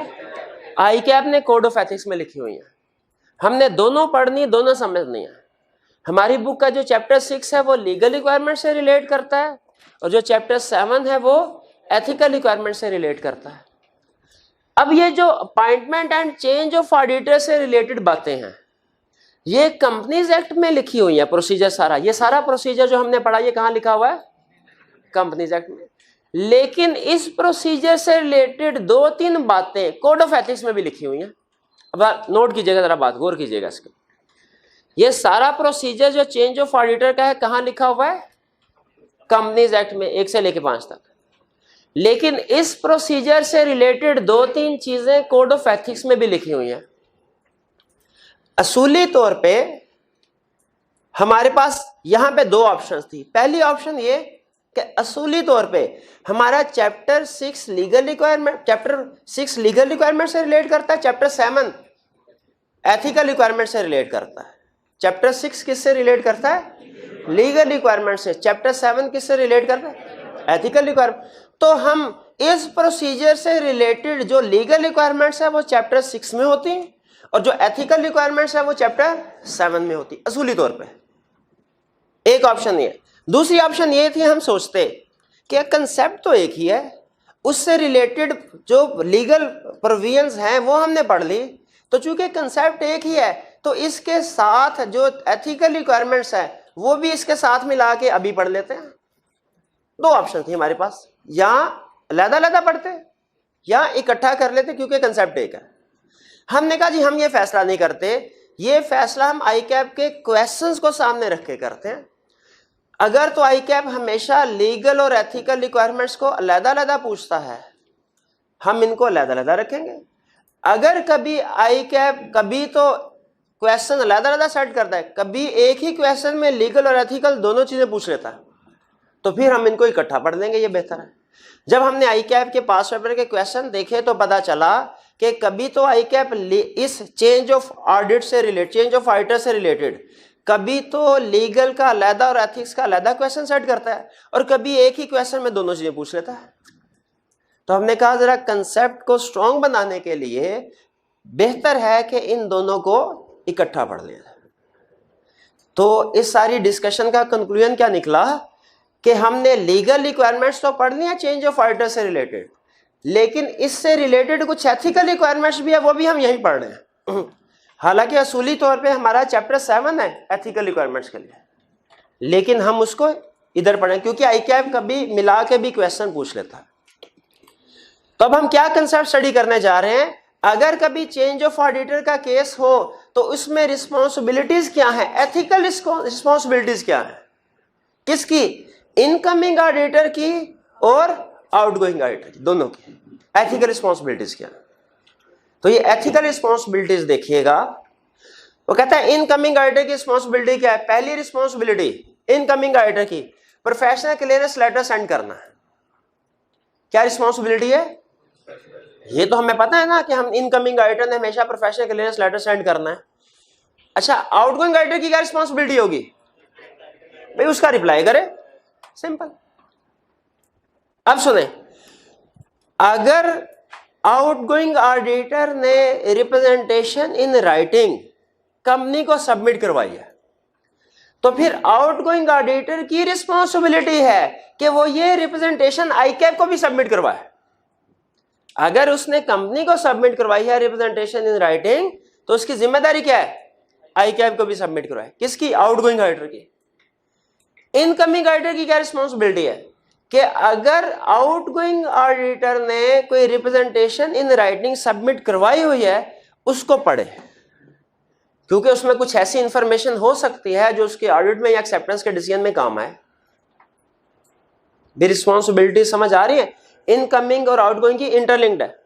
आईकैप ने कोड ऑफ एथिक्स में लिखी हुई हैं। हमने दोनों पढ़नी, दोनों समझनी है। हमारी बुक का जो चैप्टर 6 है वो लीगल रिक्वायरमेंट से रिलेट करता है, और जो चैप्टर 7 है वो एथिकल रिक्वायरमेंट से रिलेट करता है। अब ये जो appointment and change of auditor से रिलेटेड बातें हैं ये कंपनीज एक्ट में लिखी हुई है प्रोसीजर सारा। ये सारा प्रोसीजर जो हमने पढ़ा ये कहाँ लिखा हुआ है? कंपनीज एक्ट में। लेकिन इस प्रोसीजर से रिलेटेड 2-3 बातें कोड ऑफ एथिक्स में भी लिखी हुई हैं। अब नोट कीजिएगा, जरा बात गौर कीजिएगा इसके। ये सारा प्रोसीजर जो चेंज ऑफ ऑडिटर का है कहाँ लिखा हुआ है? कंपनीज एक्ट में 1 से लेकर 5 तक। लेकिन इस प्रोसीजर से रिलेटेड 2-3 चीजें कोड ऑफ एथिक्स में भी लिखी हुई हैं। असूली तौर पे हमारे पास यहां पे 2 ऑप्शंस थी। पहली ऑप्शन ये कि असूली तौर पे हमारा चैप्टर 6 लीगल रिक्वायरमेंट से रिलेट करता है, चैप्टर 7 एथिकल रिक्वायरमेंट से रिलेट करता है। चैप्टर 6 किससे रिलेट करता है? लीगल रिक्वायरमेंट से। चैप्टर 7 किससे रिलेट करता है? Ethical requirement. तो हम इस प्रोसीजर से रिलेटेड जो लीगल रिक्वायरमेंट्स है वो चैप्टर 6 में होती हैं और जो एथिकल रिक्वायरमेंट्स है वो चैप्टर 7 में होती असूली तौर पे। एक ऑप्शन ये। दूसरी ऑप्शन ये थी, हम सोचते कि कंसेप्ट तो एक ही है, उससे रिलेटेड जो लीगल प्रोविजंस हैं वो हमने पढ़ ली, तो चूंकि कंसेप्ट एक ही है तो इसके साथ जो एथिकल रिक्वायरमेंट्स है वो भी इसके साथ मिला के अभी पढ़ लेते हैं। 2 ऑप्शन थी हमारे पास, या अलग-अलग पढ़ते या इकट्ठा कर लेते क्योंकि कंसेप्ट एक है। हमने कहा जी हम ये फैसला नहीं करते, ये फैसला हम आईकैप के क्वेश्चंस को सामने रख के करते हैं। अगर तो आईकैप हमेशा लीगल और एथिकल रिक्वायरमेंट्स को अलग-अलग पूछता है, हम इनको अलग-अलग रखेंगे। अगर कभी आईकैप कभी तो क्वेश्चन अलग-अलग सेट करता है, कभी एक ही क्वेश्चन में लीगल और एथिकल दोनों चीजें पूछ लेता है, तो फिर हम इनको इकट्ठा पढ़ लेंगे, ये बेहतर है। जब हमने आईकैप के पास पेपर के क्वेश्चन देखे तो पता चला कि कभी तो आईकैप इस चेंज ऑफ ऑडिटर से रिलेटेड कभी तो लीगल का अलहदा और एथिक्स का अलहदा क्वेश्चन सेट करता है और कभी एक ही क्वेश्चन में दोनों चीजें पूछ लेता है। तो हमने कहा जरा कंसेप्ट को स्ट्रॉन्ग बनाने के लिए बेहतर है कि इन दोनों को इकट्ठा पढ़ लिया जाए। तो इस सारी डिस्कशन का कंक्लूजन क्या निकला कि हमने लीगल रिक्वायरमेंट्स तो पढ़ लिया चेंज ऑफ ऑडिटर से रिलेटेड, लेकिन इससे रिलेटेड कुछ एथिकल रिक्वायरमेंट्स भी है वो भी हम यहीं पढ़ रहे हैं। हालांकि असूली तौर पे हमारा चैप्टर 7 है एथिकल रिक्वायरमेंट्स के लिए, लेकिन हम उसको इधर पढ़ें क्योंकि आईकैप कभी मिला के भी क्वेश्चन पूछ लेता है। तो अब हम क्या कंसेप्ट स्टडी करने जा रहे हैं? अगर कभी चेंज ऑफ ऑडिटर का केस हो तो उसमें रिस्पॉन्सिबिलिटीज क्या है, एथिकल रिस्पॉन्सिबिलिटीज क्या है, किसकी? इनकमिंग ऑडिटर की और आउटगोइंग ऑडिटर की, दोनों की एथिकल रिस्पॉन्सिबिलिटीज क्या है। तो ये एथिकल रिस्पॉन्सिबिलिटीज देखिएगा, वो कहता है इनकमिंग ऑडिटर की रिस्पॉन्सिबिलिटी क्या है। पहली रिस्पॉन्सिबिलिटी इनकमिंग ऑडिटर की प्रोफेशनल क्लियरेंस लेटर सेंड करना है। क्या रिस्पॉन्सिबिलिटी है? ये तो हमें पता है ना कि हम इनकमिंग ऑडिटर ने हमेशा प्रोफेशनल क्लियरेंस लेटर सेंड करना है। अच्छा, आउटगोइंग ऑडिटर की क्या रिस्पॉन्सिबिलिटी होगी? भाई उसका रिप्लाई करे, सिंपल। अब सुने, अगर आउटगोइंग ऑडिटर ने रिप्रेजेंटेशन इन राइटिंग कंपनी को सबमिट करवाई है तो फिर आउटगोइंग ऑडिटर की रिस्पॉन्सिबिलिटी है कि वो ये रिप्रेजेंटेशन आईकैप को भी सबमिट करवाए। अगर उसने कंपनी को सबमिट करवाई है रिप्रेजेंटेशन इन राइटिंग तो उसकी जिम्मेदारी क्या है? आईकैप को भी सबमिट करवाए। किसकी? आउटगोइंग ऑडिटर की। इनकमिंग ऑडिटर की क्या रिस्पॉन्सिबिलिटी है कि अगर आउटगोइंग ऑडिटर ने कोई रिप्रेजेंटेशन इन राइटिंग सबमिट करवाई हुई है उसको पढ़े, क्योंकि उसमें कुछ ऐसी इंफॉर्मेशन हो सकती है जो उसके ऑडिट में या एक्सेप्टेंस के डिसीजन में काम आए। भी रिस्पॉन्सिबिलिटी समझ आ रही है? इनकमिंग और आउटगोइंग की इंटरलिंक्ड है।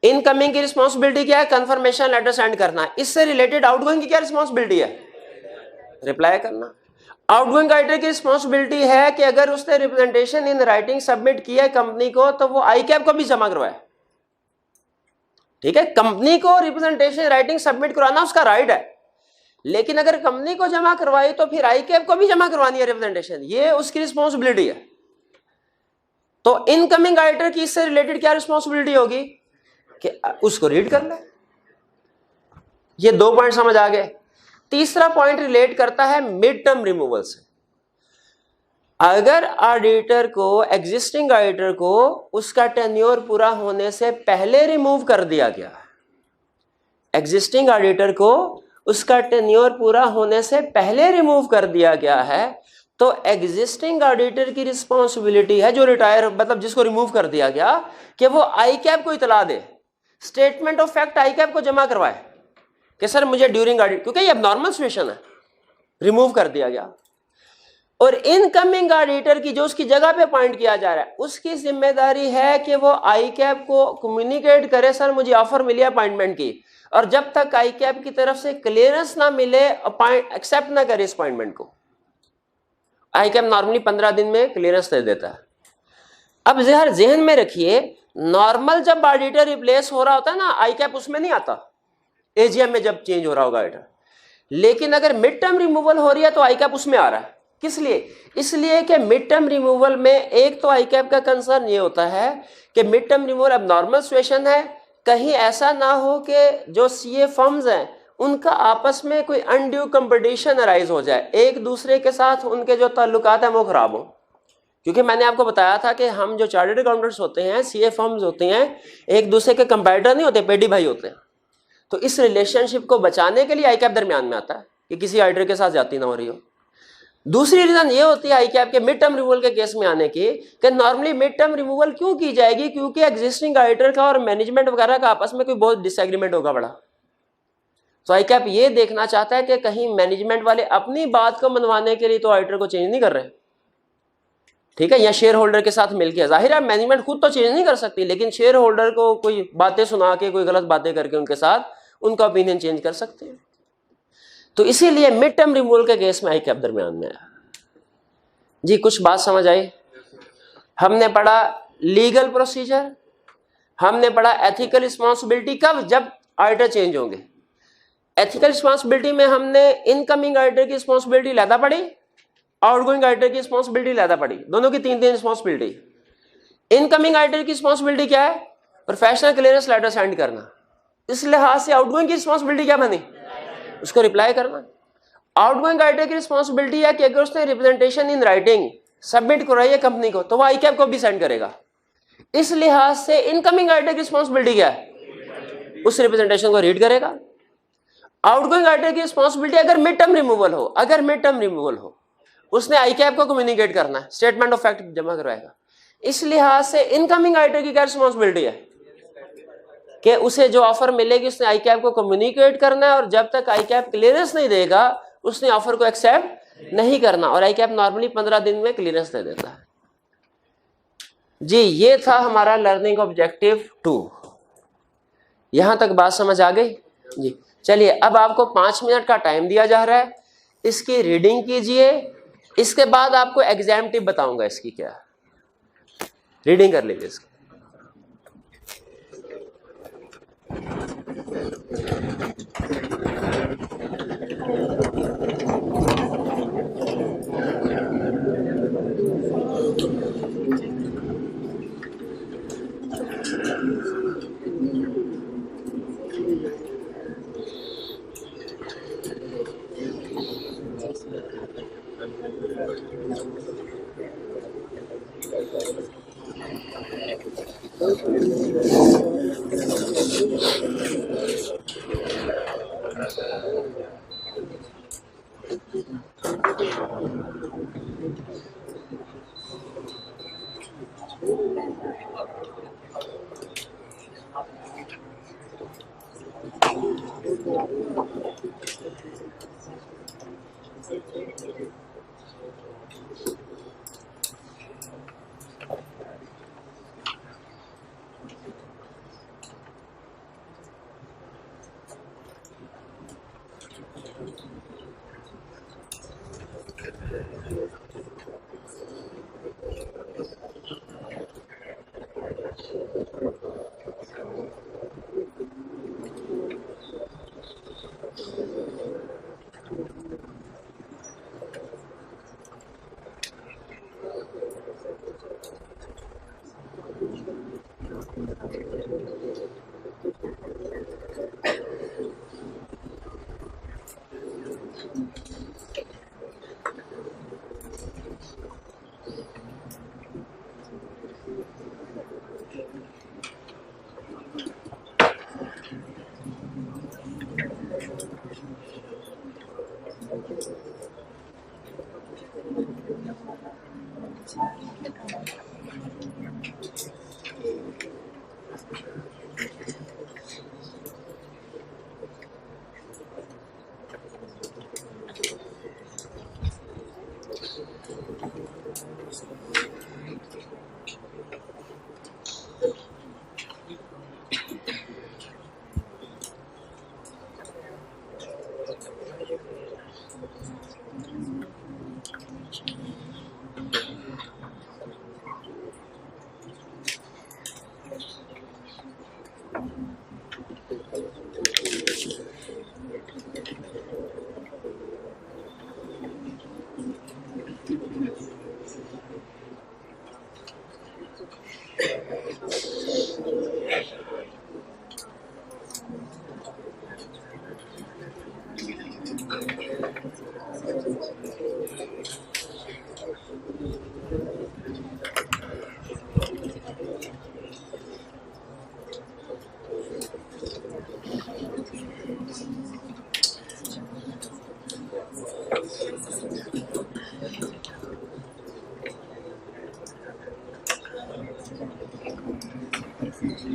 इनकमिंग की रिस्पॉन्सिबिलिटी क्या है? कंफर्मेशन लेटर सेंड करना है। इससे रिलेटेड आउटगोइंग की क्या रिस्पॉन्सिबिलिटी है? रिप्लाई करना। आउटगोइंग ऑडिटर की रिस्पॉन्सिबिलिटी है कि अगर उसने रिप्रेजेंटेशन इन राइटिंग सबमिट किया है कंपनी को तो वो आईकैप को भी जमा करवाए। ठीक है, कंपनी को रिप्रेजेंटेशन इन राइटिंग सबमिट करवाना उसका राइट है, लेकिन अगर कंपनी को जमा करवाई तो फिर आईकैप को भी जमा करवानी है रिप्रेजेंटेशन, ये उसकी रिस्पॉन्सिबिलिटी है। तो इनकमिंग ऑडिटर की इससे रिलेटेड क्या रिस्पॉन्सिबिलिटी होगी कि उसको रीड कर ले। ये 2 पॉइंट समझ आ गए। तीसरा पॉइंट रिलेट करता है मिड टर्म रिमूवल से। अगर ऑडिटर को, एग्जिस्टिंग ऑडिटर को उसका टेन्योर पूरा होने से पहले रिमूव कर दिया गया, एग्जिस्टिंग ऑडिटर को उसका टेन्योर पूरा होने से पहले रिमूव कर दिया गया है, तो एग्जिस्टिंग ऑडिटर की रिस्पॉन्सिबिलिटी है, जो रिटायर मतलब जिसको रिमूव कर दिया गया, कि वो आईकैप को इतला दे, स्टेटमेंट ऑफ फैक्ट आईकैप को जमा करवाए कि सर मुझे ड्यूरिंग ऑडिट, क्योंकि ये नॉर्मल सिचुएशन है, रिमूव कर दिया गया। और इनकमिंग ऑडिटर की जो उसकी जगह पे अपॉइंट किया जा रहा है, उसकी जिम्मेदारी है कि वो आईकैप को कम्युनिकेट करे, सर मुझे ऑफर मिली अपॉइंटमेंट की, और जब तक आईकैप की तरफ से क्लियरेंस ना मिले एक्सेप्ट ना करे इस अपॉइंटमेंट को। आईकैप नॉर्मली 15 दिन में क्लियरेंस दे देता है। अब जहर जहन में रखिए, नॉर्मल जब ऑडिटर रिप्लेस हो रहा होता है ना, आईकैप उसमें नहीं आता, एजीएम में जब चेंज हो रहा होगा ऑडिटर। लेकिन अगर मिड टर्म रिमूवल हो रही है तो आईकैप उसमें आ रहा है। किस लिए? इसलिए कि मिड टर्म रिमूवल में एक तो आईकैप का कंसर्न ये होता है कि मिड टर्म रिमूवल अब नॉर्मल सिचुएशन है, कहीं ऐसा ना हो कि जो सीए फर्म्स हैं उनका आपस में कोई अनड्यू कंपटीशन अराइज हो जाए, एक दूसरे के साथ उनके जो ताल्लुकात हैं वो खराब हो। क्योंकि मैंने आपको बताया था कि हम जो चार्टर्ड अकाउंटेंट्स होते हैं, सीए फर्म्स होते हैं, एक दूसरे के कंपेटिटर नहीं होते, पेडी भाई होते हैं। तो इस रिलेशनशिप को बचाने के लिए आईकैप दरमियान में आता है कि किसी ऑडिटर के साथ जाती ना हो रही हो। दूसरी रीजन ये होती है आईकैप के मिड टर्म रिमूवल के केस में आने की, कि नॉर्मली मिड टर्म रिमूवल क्यों की जाएगी, क्योंकि एग्जिस्टिंग ऑडिटर का और मैनेजमेंट वगैरह का आपस में कोई बहुत डिसएग्रीमेंट होगा बड़ा। तो आईकैप ये देखना चाहता है कि कहीं मैनेजमेंट वाले अपनी बात को मनवाने के लिए तो ऑडिटर को चेंज नहीं कर रहे, ठीक है, या शेयर होल्डर के साथ मिलकर। जाहिर है मैनेजमेंट खुद तो चेंज नहीं कर सकती, लेकिन शेयर होल्डर को कोई बातें सुना के, कोई गलत बातें करके उनके साथ उनका ओपिनियन चेंज कर सकते हैं। तो इसीलिए मिड टर्म रिमूवल के केस में आईकैप दरमियान में आया। जी कुछ बात समझ आई? हमने पढ़ा लीगल प्रोसीजर, हमने पढ़ा एथिकल रिस्पॉन्सिबिलिटी कब, जब ऑडिटर चेंज होंगे। एथिकल रिस्पॉन्सिबिलिटी में हमने इनकमिंग ऑडिटर की रिस्पॉन्सिबिलिटी लादा पड़ी, आउटगोइंग ऑडिटर की रिस्पॉन्सिबिलिटी लादा पड़ी, दोनों की 3 रिस्पॉन्सिबिलिटी। इनकमिंग ऑडिटर की रिस्पॉन्सिबिलिटी क्या है? प्रोफेशनल क्लियरेंस लेटर सेंड करना। इस लिहाज से आउटगोइंग की रिस्पॉन्सिबिलिटी क्या बनी? उसको रिप्लाई करना। आउटगोइंग ऑडिटर की रिस्पॉन्सिबिलिटी है कि अगर उसने रिप्रेजेंटेशन इन राइटिंग सबमिट कराई है कंपनी को, तो वो आईकैप को भी सेंड करेगा। इस लिहाज से इनकमिंग ऑडिटर की रिस्पॉन्सिबिलिटी क्या है? उस रिप्रेजेंटेशन को रीड करेगा। आउटगोइंग ऑडिटर की रिस्पॉन्सिबिलिटी अगर मिड टर्म रिमूवल हो, अगर मिड टर्म रिमूवल हो, उसने आईकैप को कम्युनिकेट करना है, स्टेटमेंट ऑफ फैक्ट जमा करवाएगा। इस लिहाज से इनकमिंग ऑडिटर की क्या रिस्पॉन्सिबिलिटी है कि उसे जो ऑफर मिलेगी उसने आईकैप को कम्युनिकेट करना है, और जब तक आईकैप क्लियरेंस नहीं देगा उसने ऑफर को एक्सेप्ट नहीं करना, और आईकैप नॉर्मली 15 दिन में क्लियरेंस दे देता है। जी ये था हमारा लर्निंग ऑब्जेक्टिव 2। यहां तक बात समझ आ गई? जी चलिए, अब आपको 5 मिनट का टाइम दिया जा रहा है, इसकी रीडिंग कीजिए, इसके बाद आपको एग्जाम टिप बताऊंगा इसकी क्या, रीडिंग कर लीजिए इसकी। जी,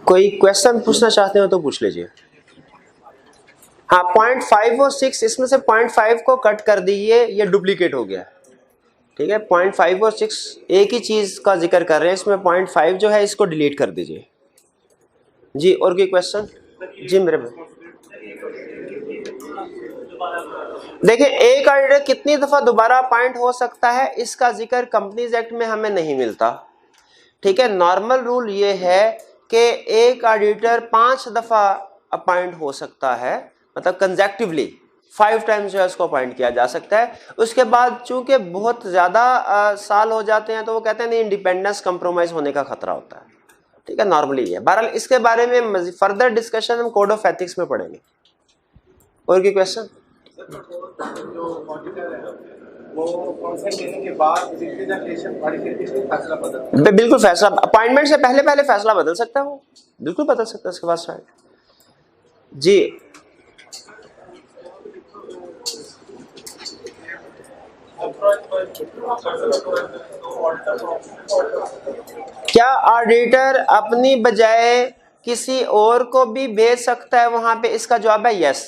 कोई क्वेश्चन पूछना चाहते हो तो पूछ लीजिए। हाँ, 0.5 और 6, इसमें से 0.5 को कट कर दीजिए, ये डुप्लीकेट हो गया। ठीक है, 0.5 और 6 एक ही चीज का जिक्र कर रहे हैं, इसमें 0.5 जो है इसको डिलीट कर दीजिए। जी, और कोई क्वेश्चन? जी मेरे भाई, देखिए एक ऑडिटर कितनी दफा दोबारा अपॉइंट हो सकता है, इसका जिक्र कंपनीज एक्ट में हमें नहीं मिलता। ठीक है, नॉर्मल रूल ये है कि एक ऑडिटर 5 दफा अपॉइंट हो सकता है, मतलब कंसेक्टिवली 5 टाइम्स जो है उसको अपॉइंट किया जा सकता है। उसके बाद चूंकि बहुत ज्यादा साल हो जाते हैं तो वो कहते हैं नहीं, इंडिपेंडेंस कंप्रोमाइज होने का खतरा होता है। ठीक है, नॉर्मली ये। बहरहाल इसके बारे में फर्दर डिस्कशन हम कोड ऑफ एथिक्स में पढ़ेंगे। और की क्वेश्चन? जो ऑडिटर है वो कॉन्सेंट देने के बाद रिप्रेजेंटेशन फैसला बदल, बिल्कुल फैसला अपॉइंटमेंट से पहले पहले फैसला बदल सकता है, वो बिल्कुल बदल सकता है उसके बाद शायद। जी, क्या ऑडिटर अपनी बजाय किसी और को भी भेज सकता है वहां पे? इसका जवाब है यस।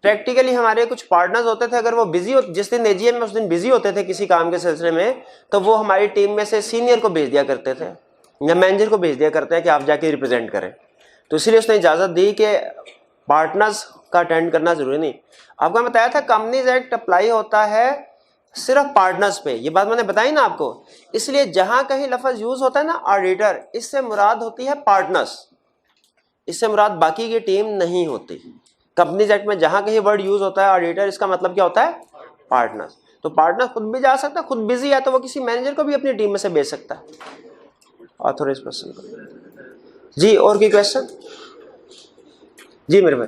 प्रैक्टिकली हमारे कुछ पार्टनर्स होते थे, अगर वो बिजी होते, जिस दिन एजीएम में उस दिन बिजी होते थे किसी काम के सिलसिले में, तो वो हमारी टीम में से सीनियर को भेज दिया करते थे या मैनेजर को भेज दिया करते हैं कि आप जाके रिप्रेजेंट करें। तो इसलिए उसने इजाजत दी कि पार्टनर्स का अटेंड करना जरूरी नहीं। आपको मैं बताया था कंपनीज एक्ट अप्लाई होता है सिर्फ पार्टनर्स पे, ये बात मैंने बताई ना आपको। इसलिए जहां कहीं लफ्ज यूज होता है ना ऑडिटर, इससे मुराद होती है पार्टनर्स, इससे मुराद बाकी की टीम नहीं होती। कंपनीज एक्ट में जहां कहीं वर्ड यूज होता है ऑडिटर, इसका मतलब क्या होता है? पार्टनर्स। तो पार्टनर खुद भी जा सकता है, खुद बिजी है तो वो किसी मैनेजर को भी अपनी टीम में से भेज सकता है ऑथोराइज्ड पर्सन को। जी, और कोई क्वेश्चन? जी मेरे भाई,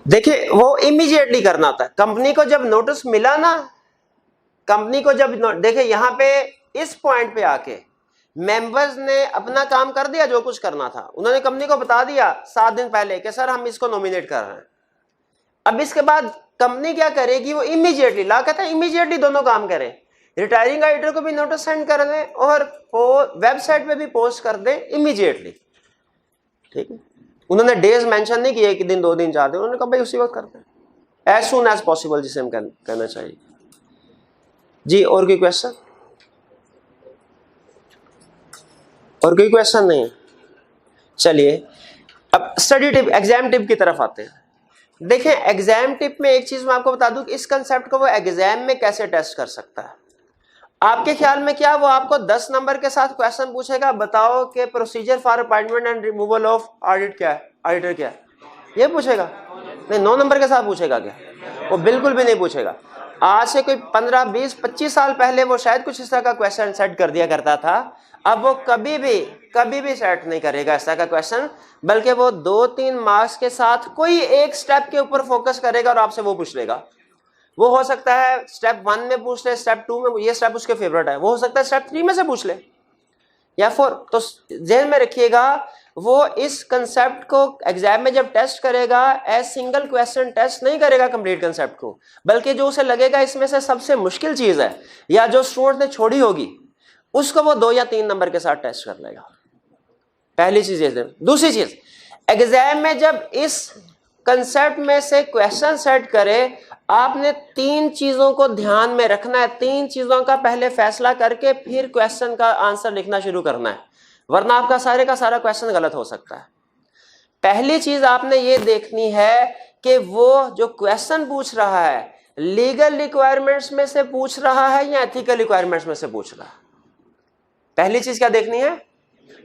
देखिए वो इमीडिएटली करना था। कंपनी को जब नोटिस मिला ना, कंपनी को जब देखिए यहाँ पे इस पॉइंट पे आके मेंबर्स ने अपना काम कर दिया, जो कुछ करना था उन्होंने कंपनी को बता दिया 7 दिन पहले कि सर हम इसको नॉमिनेट कर रहे हैं। अब इसके बाद कंपनी क्या करेगी? वो इमीडिएटली, ला कहता है इमीडिएटली दोनों काम करें, रिटायरिंग ऑडिटर को भी नोटिस सेंड कर दें और वेबसाइट पे भी पोस्ट कर दें इमीडिएटली। ठीक है, उन्होंने डेज मेंशन नहीं किए, 1 दिन 2 दिन 4 दिन, उन्होंने कहा भाई उसी वक्त करते हैं, एज सून एज पॉसिबल, जिसे हम कहना चाहिए। जी, और कोई क्वेश्चन? और कोई क्वेश्चन नहीं? चलिए अब स्टडी टिप, एग्जाम टिप की तरफ आते हैं। देखें एग्जाम टिप में एक चीज मैं आपको बता दूं कि इस कंसेप्ट को वो एग्जाम में कैसे टेस्ट कर सकता है। आपके ख्याल में क्या वो आपको 10 नंबर के साथ क्वेश्चन पूछेगा, बताओ कि procedure for appointment and removal of audit क्या है, ऑडिटर क्या है, ये पूछेगा? नहीं, 9 नंबर के साथ पूछेगा क्या? वो बिल्कुल भी नहीं पूछेगा। आज से कोई 15, 20, 25 साल पहले वो शायद कुछ इस तरह का क्वेश्चन सेट कर दिया करता था। अब वो कभी भी सेट नहीं करेगा इस तरह का क्वेश्चन, बल्कि वो 2-3 मार्क्स के साथ कोई एक स्टेप के ऊपर फोकस करेगा और आपसे वो पूछ लेगा। वो हो सकता है स्टेप 1 में पूछ ले, स्टेप 2 में, ये स्टेप उसके फेवरेट है, वो हो सकता है स्टेप 3 में से पूछ ले या 4। तो ध्यान में रखिएगा, वो इस कंसेप्ट को एग्जाम में जब टेस्ट करेगा एज सिंगल क्वेश्चन टेस्ट नहीं करेगा कंप्लीट कंसेप्ट को, बल्कि जो उसे लगेगा इसमें से सबसे मुश्किल चीज है या जो स्टूडेंट ने छोड़ी होगी उसको वो 2 या 3 नंबर के साथ टेस्ट कर लेगा। पहली चीज ये। दूसरी चीज, एग्जाम में जब इस कंसेप्ट में से क्वेश्चन सेट करे, आपने 3 चीजों को ध्यान में रखना है। 3 चीजों का पहले फैसला करके फिर क्वेश्चन का आंसर लिखना शुरू करना है, वरना आपका सारे का सारा क्वेश्चन गलत हो सकता है। पहली चीज आपने ये देखनी है कि वो जो क्वेश्चन पूछ रहा है लीगल रिक्वायरमेंट्स में से पूछ रहा है या एथिकल रिक्वायरमेंट्स में से पूछ रहा है। पहली चीज क्या देखनी है?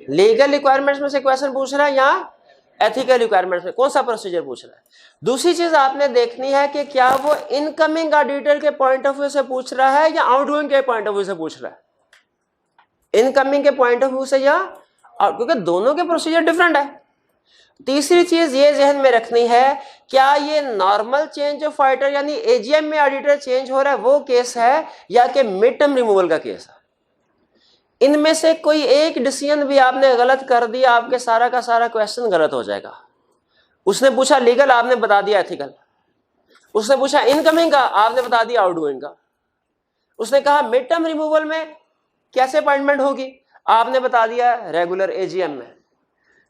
लीगल रिक्वायरमेंट्स में से क्वेश्चन पूछ रहा है या एथिकल रिक्वायरमेंट्स में, कौन सा प्रोसीजर पूछ रहा है। दूसरी चीज आपने देखनी है कि क्या वो इनकमिंग ऑडिटर के पॉइंट ऑफ व्यू से पूछ रहा है या आउटगोइंग के पॉइंट ऑफ व्यू से पूछ रहा है। इनकमिंग के पॉइंट ऑफ व्यू से या, क्योंकि दोनों के प्रोसीजर डिफरेंट है। तीसरी चीज ये जहन में रखनी है, क्या ये नॉर्मल चेंज ऑफ ऑडिटर यानी एजीएम में ऑडिटर चेंज हो रहा है वो केस है या कि मिड टर्म रिमूवल का केस है। इनमें से कोई एक डिसीजन भी आपने गलत कर दिया, आपके सारा का सारा क्वेश्चन गलत हो जाएगा। उसने पूछा लीगल, आपने बता दिया एथिकल। उसने पूछा इनकमिंग का, आपने बता दिया आउटगोइंग का। उसने कहा मिड टर्म रिमूवल में कैसे अपॉइंटमेंट होगी, आपने बता दिया रेगुलर एजीएम में।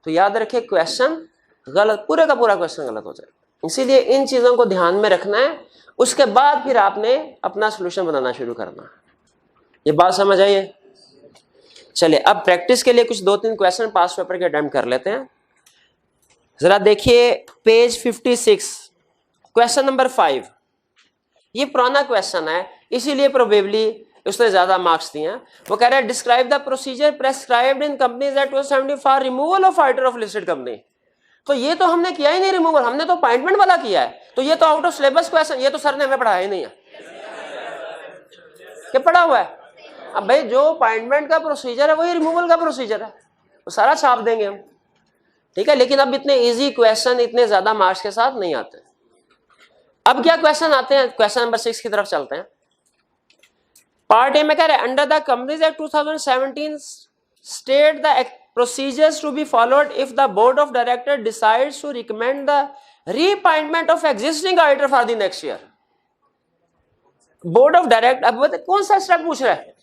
तो याद रखिए क्वेश्चन गलत, पूरे का पूरा क्वेश्चन गलत हो जाएगा। इसीलिए इन चीजों को ध्यान में रखना है, उसके बाद फिर आपने अपना सोल्यूशन बनाना शुरू करना है। ये बात समझ आइए। चलिए अब प्रैक्टिस के लिए कुछ 2-3 क्वेश्चन पास पेपर के अटेम्प्ट कर लेते हैं। जरा देखिए पेज 56, क्वेश्चन नंबर 5। ये पुराना क्वेश्चन है, इसीलिए प्रोबेबली उसने ज्यादा मार्क्स दिए हैं। वो कह रहा है describe the procedure prescribed in companies at 270 for removal of auditor of listed company. तो ये तो हमने किया ही नहीं रिमूवल, हमने तो अपॉइंटमेंट वाला किया है। तो ये तो आउट ऑफ सिलेबस क्वेश्चन, ये तो सर ने हमें पढ़ाया ही नहीं है। क्या पढ़ा हुआ है? अब भाई जो अपॉइंटमेंट का प्रोसीजर है वही रिमूवल का प्रोसीजर है, वो सारा छाप देंगे हम, ठीक है। लेकिन अब इतने इजी क्वेश्चन इतने ज्यादा मार्क्स के साथ नहीं आते। अब क्या क्वेश्चन आते हैं, क्वेश्चन नंबर 6 की तरफ चलते हैं। पार्ट ए में कह रहे हैं under the companies act 2017 state the procedures to be followed if the board of director decides to recommend the reappointment of existing auditor for the next year. Board of director, अब कौन सा स्टेप पूछ रहा है?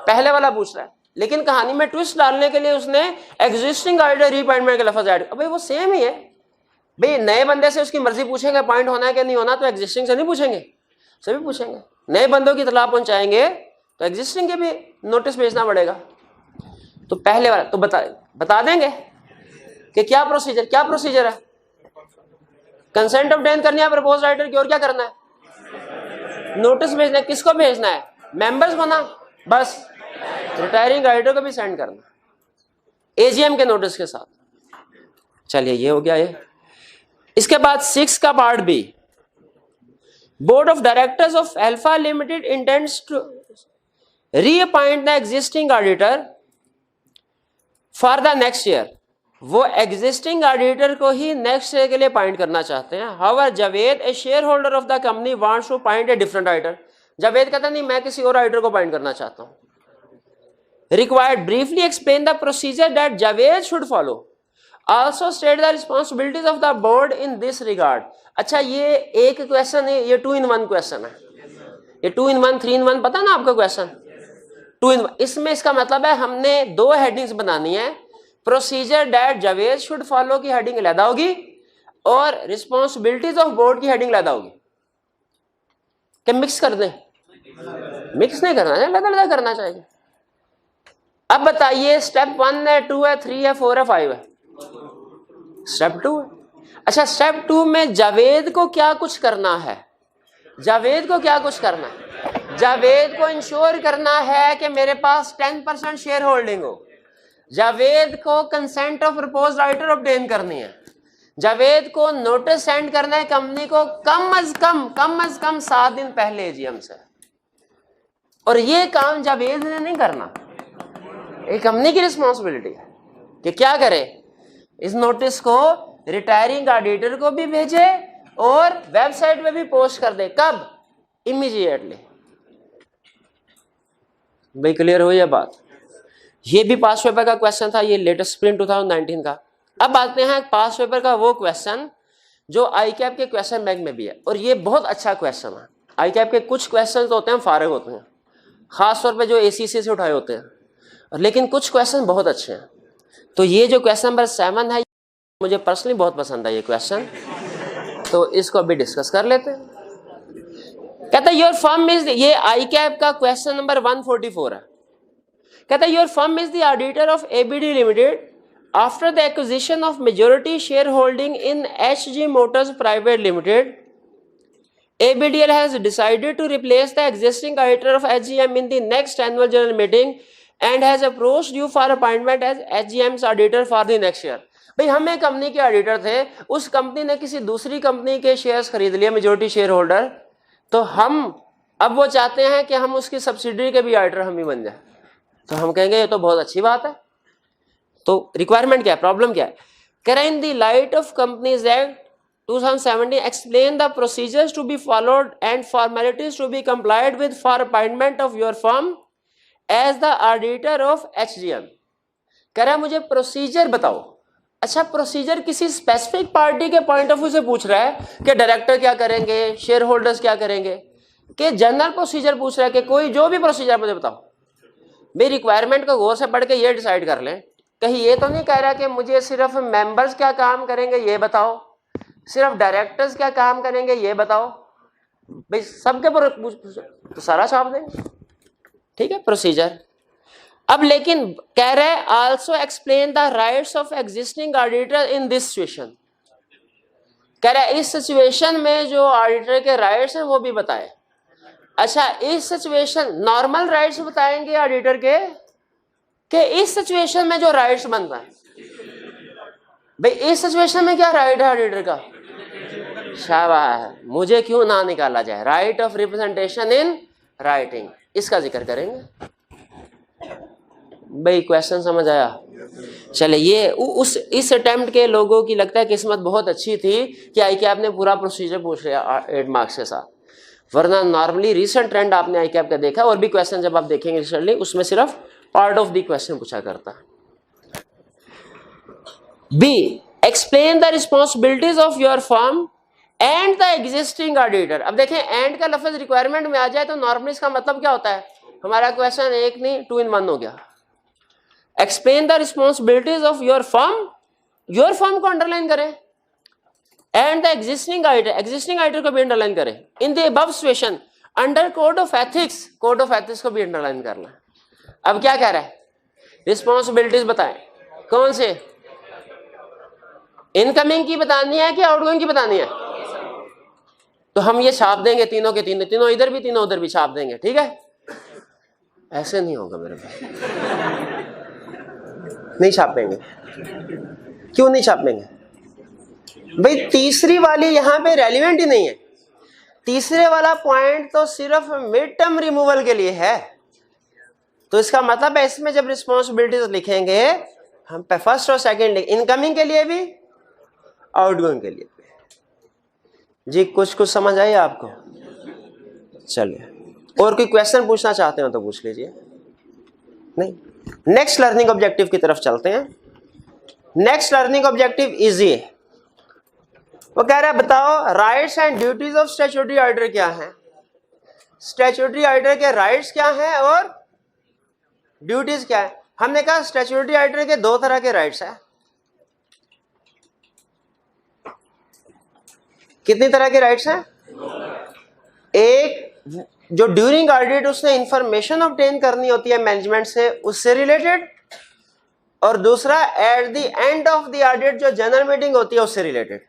पहले वाला पूछ रहा है, लेकिन कहानी में ट्विस्ट डालने के लिए उसने एग्जिस्टिंग ऑडिटर रीअपॉइंटमेंट का लफ्ज ऐड। भाई वो सेम ही है भाई, नए बंदे से उसकी मर्जी पूछेंगे अपॉइंट होना है कि नहीं होना, तो एग्जिस्टिंग से नहीं पूछेंगे, सभी पूछेंगे। नए बंदों की इतला पहुंचाएंगे तो एग्जिस्टिंग के भी नोटिस भेजना पड़ेगा। तो पहले वाला तो बता देंगे कि क्या प्रोसीजर है। कंसेंट ऑब्टेन करनी है प्रपोज राइटर की, और क्या करना है? नोटिस भेजना है। किसको भेजना है? मेंबर्स को ना, बस रिटायरिंग राइटर को भी सेंड करना एजीएम के नोटिस के साथ। चलिए ये हो गया ये। इसके बाद 6 का part B, board of directors of alpha limited intends to reappoint the existing auditor for the next year. वो एग्जिस्टिंग ऑडिटर को ही नेक्स्ट ईयर के लिए अपॉइंट करना चाहते हैं। However Javed a shareholder of the company wants to appoint a different auditor. Javed कहता नहीं, मैं किसी और ऑडिटर को अपॉइंट करना चाहता हूं। Required briefly explain the procedure that Javed should follow, also state the responsibilities of the board in this regard. अच्छा ये एक क्वेश्चन है, ये 2 in 1 क्वेश्चन है। ये 2 in 1 3 in 1 पता ना आपका क्वेश्चन 2 in 1। इसमें इसका मतलब है हमने 2 हेडिंग्स बनानी है। Procedure that Javed should follow की हेडिंग अलग होगी और रिस्पॉन्सिबिलिटीज ऑफ बोर्ड की हेडिंग अलग होगी। क्या मिक्स कर दें? मिक्स नहीं करना है, अलग करना चाहिए। अब बताइए स्टेप 1 है, 2 है, 3 है, 4 है, 5 है? स्टेप 2 है। अच्छा स्टेप 2 में जावेद को क्या कुछ करना है? जावेद को क्या कुछ करना है? जावेद को इंश्योर करना है कि मेरे पास 10% शेयर होल्डिंग हो। जावेद को consent of proposed auditor obtain करनी है। जावेद को नोटिस सेंड करना है कंपनी को कम अज कम 7 दिन पहले एजीएम से। और ये काम जावेद ने नहीं करना, ये कंपनी की रिस्पॉन्सिबिलिटी है कि क्या करे, इस नोटिस को रिटायरिंग ऑडिटर को भी भेजे और वेबसाइट पे भी पोस्ट कर दे। कब? इमीडिएटली। भाई क्लियर हो यह बात? ये भी पास पेपर का क्वेश्चन था, ये लेटेस्ट स्प्रिंग 2019 का। अब आते हैं पास पेपर का वो क्वेश्चन जो आईकैप के क्वेश्चन बैंक में भी है, और ये बहुत अच्छा क्वेश्चन है। आईकैप के कुछ क्वेश्चन तो होते हैं फारग होते हैं, खासतौर पे जो एसीसी से उठाए होते हैं, लेकिन कुछ क्वेश्चन बहुत अच्छे हैं। तो ये जो क्वेश्चन नंबर 7 है, मुझे पर्सनली बहुत पसंद है ये क्वेश्चन, तो इसको अभी डिस्कस कर लेते हैं। कहता है योर फर्म इज, ये आईकैप का क्वेश्चन नंबर 144 है। कहता है your firm is the auditor of ABD limited after the acquisition of majority share holding in Hg Motors private limited. ABDL has decided to replace the existing auditor of HGM in the next annual general meeting and has approached you for appointment as HGM's auditor for the next year। भाई हम एक कंपनी के ऑडिटर थे, उस कंपनी ने किसी दूसरी कंपनी के शेयर्स खरीद लिए, मेजॉरिटी शेयर होल्डर, तो हम अब वो चाहते हैं कि हम उसकी सब्सिडरी के भी ऑडिटर हम ही बन जाए। तो हम कहेंगे ये तो बहुत अच्छी बात है। तो रिक्वायरमेंट क्या है, प्रॉब्लम क्या है? कह रहे in the light of companies act 2017 explain the procedures to be followed and formalities to be complied with for appointment of your firm as the auditor of HGM। कह रहा है मुझे प्रोसीजर बताओ। अच्छा, प्रोसीजर किसी स्पेसिफिक पार्टी के पॉइंट ऑफ व्यू से पूछ रहा है कि डायरेक्टर क्या करेंगे, शेयर होल्डर्स क्या करेंगे, कि जनरल प्रोसीजर पूछ रहा है कि कोई जो भी प्रोसीजर मुझे बताओ। मेरी रिक्वायरमेंट को गौर से पढ़ के ये डिसाइड कर लें। कहीं ये तो नहीं कह रहा कि मुझे सिर्फ मेंबर्स क्या काम करेंगे ये बताओ, सिर्फ डायरेक्टर्स क्या काम करेंगे ये बताओ। भाई सबके पर तो सारा छाप देंगे, ठीक है प्रोसीजर। अब लेकिन कह रहे हैं also explain the rights of existing auditor in this situation. कह रहा है इस सिचुएशन में जो ऑडिटर के राइट्स हैं वो भी बताए। अच्छा, इस सिचुएशन नॉर्मल राइट्स बताएंगे ऑडिटर के कि इस सिचुएशन में जो राइट्स बनता है। भाई इस सिचुएशन में क्या राइट है ऑडिटर का? शाबाश, मुझे क्यों ना निकाला जाए, right of representation in writing, इसका जिक्र करेंगे। भाई क्वेश्चन समझ आया? चले, ये उस इस अटेम्प्ट के लोगों की लगता है किस्मत बहुत अच्छी थी कि ICAP ने पूरा प्रोसीजर पूछ लिया 8 मार्क्स के साथ, वरना नॉर्मली रीसेंट ट्रेंड आपने ICAP का देखा और भी क्वेश्चन जब आप देखेंगे रिसेंटली उसमें सिर्फ पार्ट ऑफ द क्वेश्चन पूछा करता है। B, explain the responsibilities of your firm and the existing auditor. अब देखें एंड का लफ्ज रिक्वायरमेंट में आ जाए तो नॉर्मली इसका मतलब क्या होता है? हमारा क्वेश्चन एक नहीं 2 in 1 हो गया। Explain the responsibilities of your firm को अंडरलाइन करें एंड द एग्जिस्टिंग ऑडिटर को भी अंडरलाइन करें। In the above situation under code of ethics को भी अंडरलाइन करना। अब क्या कह रहा है? रिस्पॉन्सिबिलिटीज बताएं, कौन से? इनकमिंग की बतानी है कि आउटगोइंग की बतानी है? तो हम ये छाप देंगे तीनों के तीनों इधर भी तीनों उधर भी छाप देंगे, ठीक है? ऐसे नहीं होगा मेरे भाई, नहीं छापेंगे। क्यों नहीं छापेंगे? भाई तीसरी वाली यहां पे रेलिवेंट ही नहीं है। तीसरे वाला पॉइंट तो सिर्फ मिड टर्म रिमूवल के लिए है, तो इसका मतलब है इसमें जब रिस्पॉन्सिबिलिटीज लिखेंगे हम फर्स्ट और सेकंड इनकमिंग के लिए भी आउटगोइंग के लिए भी। जी कुछ समझ आई आपको? चलिए, और कोई क्वेश्चन पूछना चाहते हो तो पूछ लीजिए। नहीं, नेक्स्ट लर्निंग ऑब्जेक्टिव की तरफ चलते हैं। नेक्स्ट लर्निंग ऑब्जेक्टिव इजी है। वो कह रहा है बताओ rights and duties of statutory auditor क्या है। स्टैट्यूटरी ऑडिटर के राइट्स क्या हैं और ड्यूटीज क्या है। हमने कहा स्टैट्यूटरी ऑडिटर के 2 तरह के राइट्स हैं। कितनी तरह के राइट्स हैं? एक जो ड्यूरिंग ऑडिट उसने इंफॉर्मेशन ऑब्टेन करनी होती है मैनेजमेंट से, उससे रिलेटेड, और दूसरा eight the end of the audit जो जनरल मीटिंग होती है उससे रिलेटेड।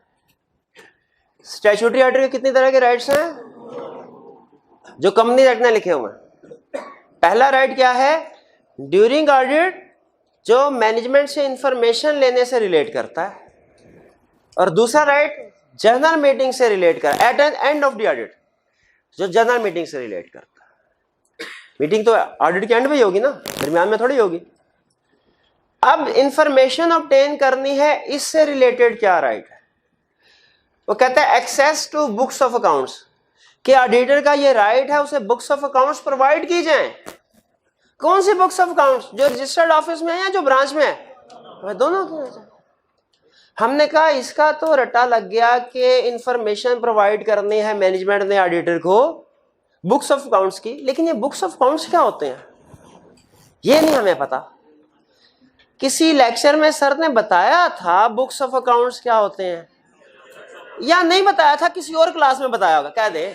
स्टैट्यूटरी ऑडिटर के कितनी तरह के राइट्स हैं जो कंपनी एक्ट ने लिखे हुए हैं? पहला राइट क्या है? ड्यूरिंग ऑडिट जो मैनेजमेंट से इंफॉर्मेशन लेने से रिलेट करता है, और दूसरा राइट जनरल मीटिंग से रिलेट कर at end of the audit जो जनरल मीटिंग से रिलेट करता है। मीटिंग तो ऑडिट के एंड में ही होगी ना, दरमियान में थोड़ी होगी। अब इंफॉर्मेशन ऑब्टेन करनी है, इससे रिलेटेड क्या राइट है? वो कहता है access to books of accounts, कि ऑडिटर का ये राइट है उसे बुक्स ऑफ अकाउंट्स प्रोवाइड की जाए। कौन सी बुक्स ऑफ अकाउंट्स? जो रजिस्टर्ड ऑफिस में है या जो ब्रांच में है? वह दोनों की। हमने कहा इसका तो रट्टा लग गया कि इंफॉर्मेशन प्रोवाइड करनी है मैनेजमेंट ने ऑडिटर को बुक्स ऑफ अकाउंट्स की, लेकिन ये बुक्स ऑफ अकाउंट्स क्या होते हैं ये नहीं हमें पता। किसी लेक्चर में सर ने बताया था बुक्स ऑफ अकाउंट्स क्या होते हैं, या नहीं बताया था, किसी और क्लास में बताया होगा, कह दे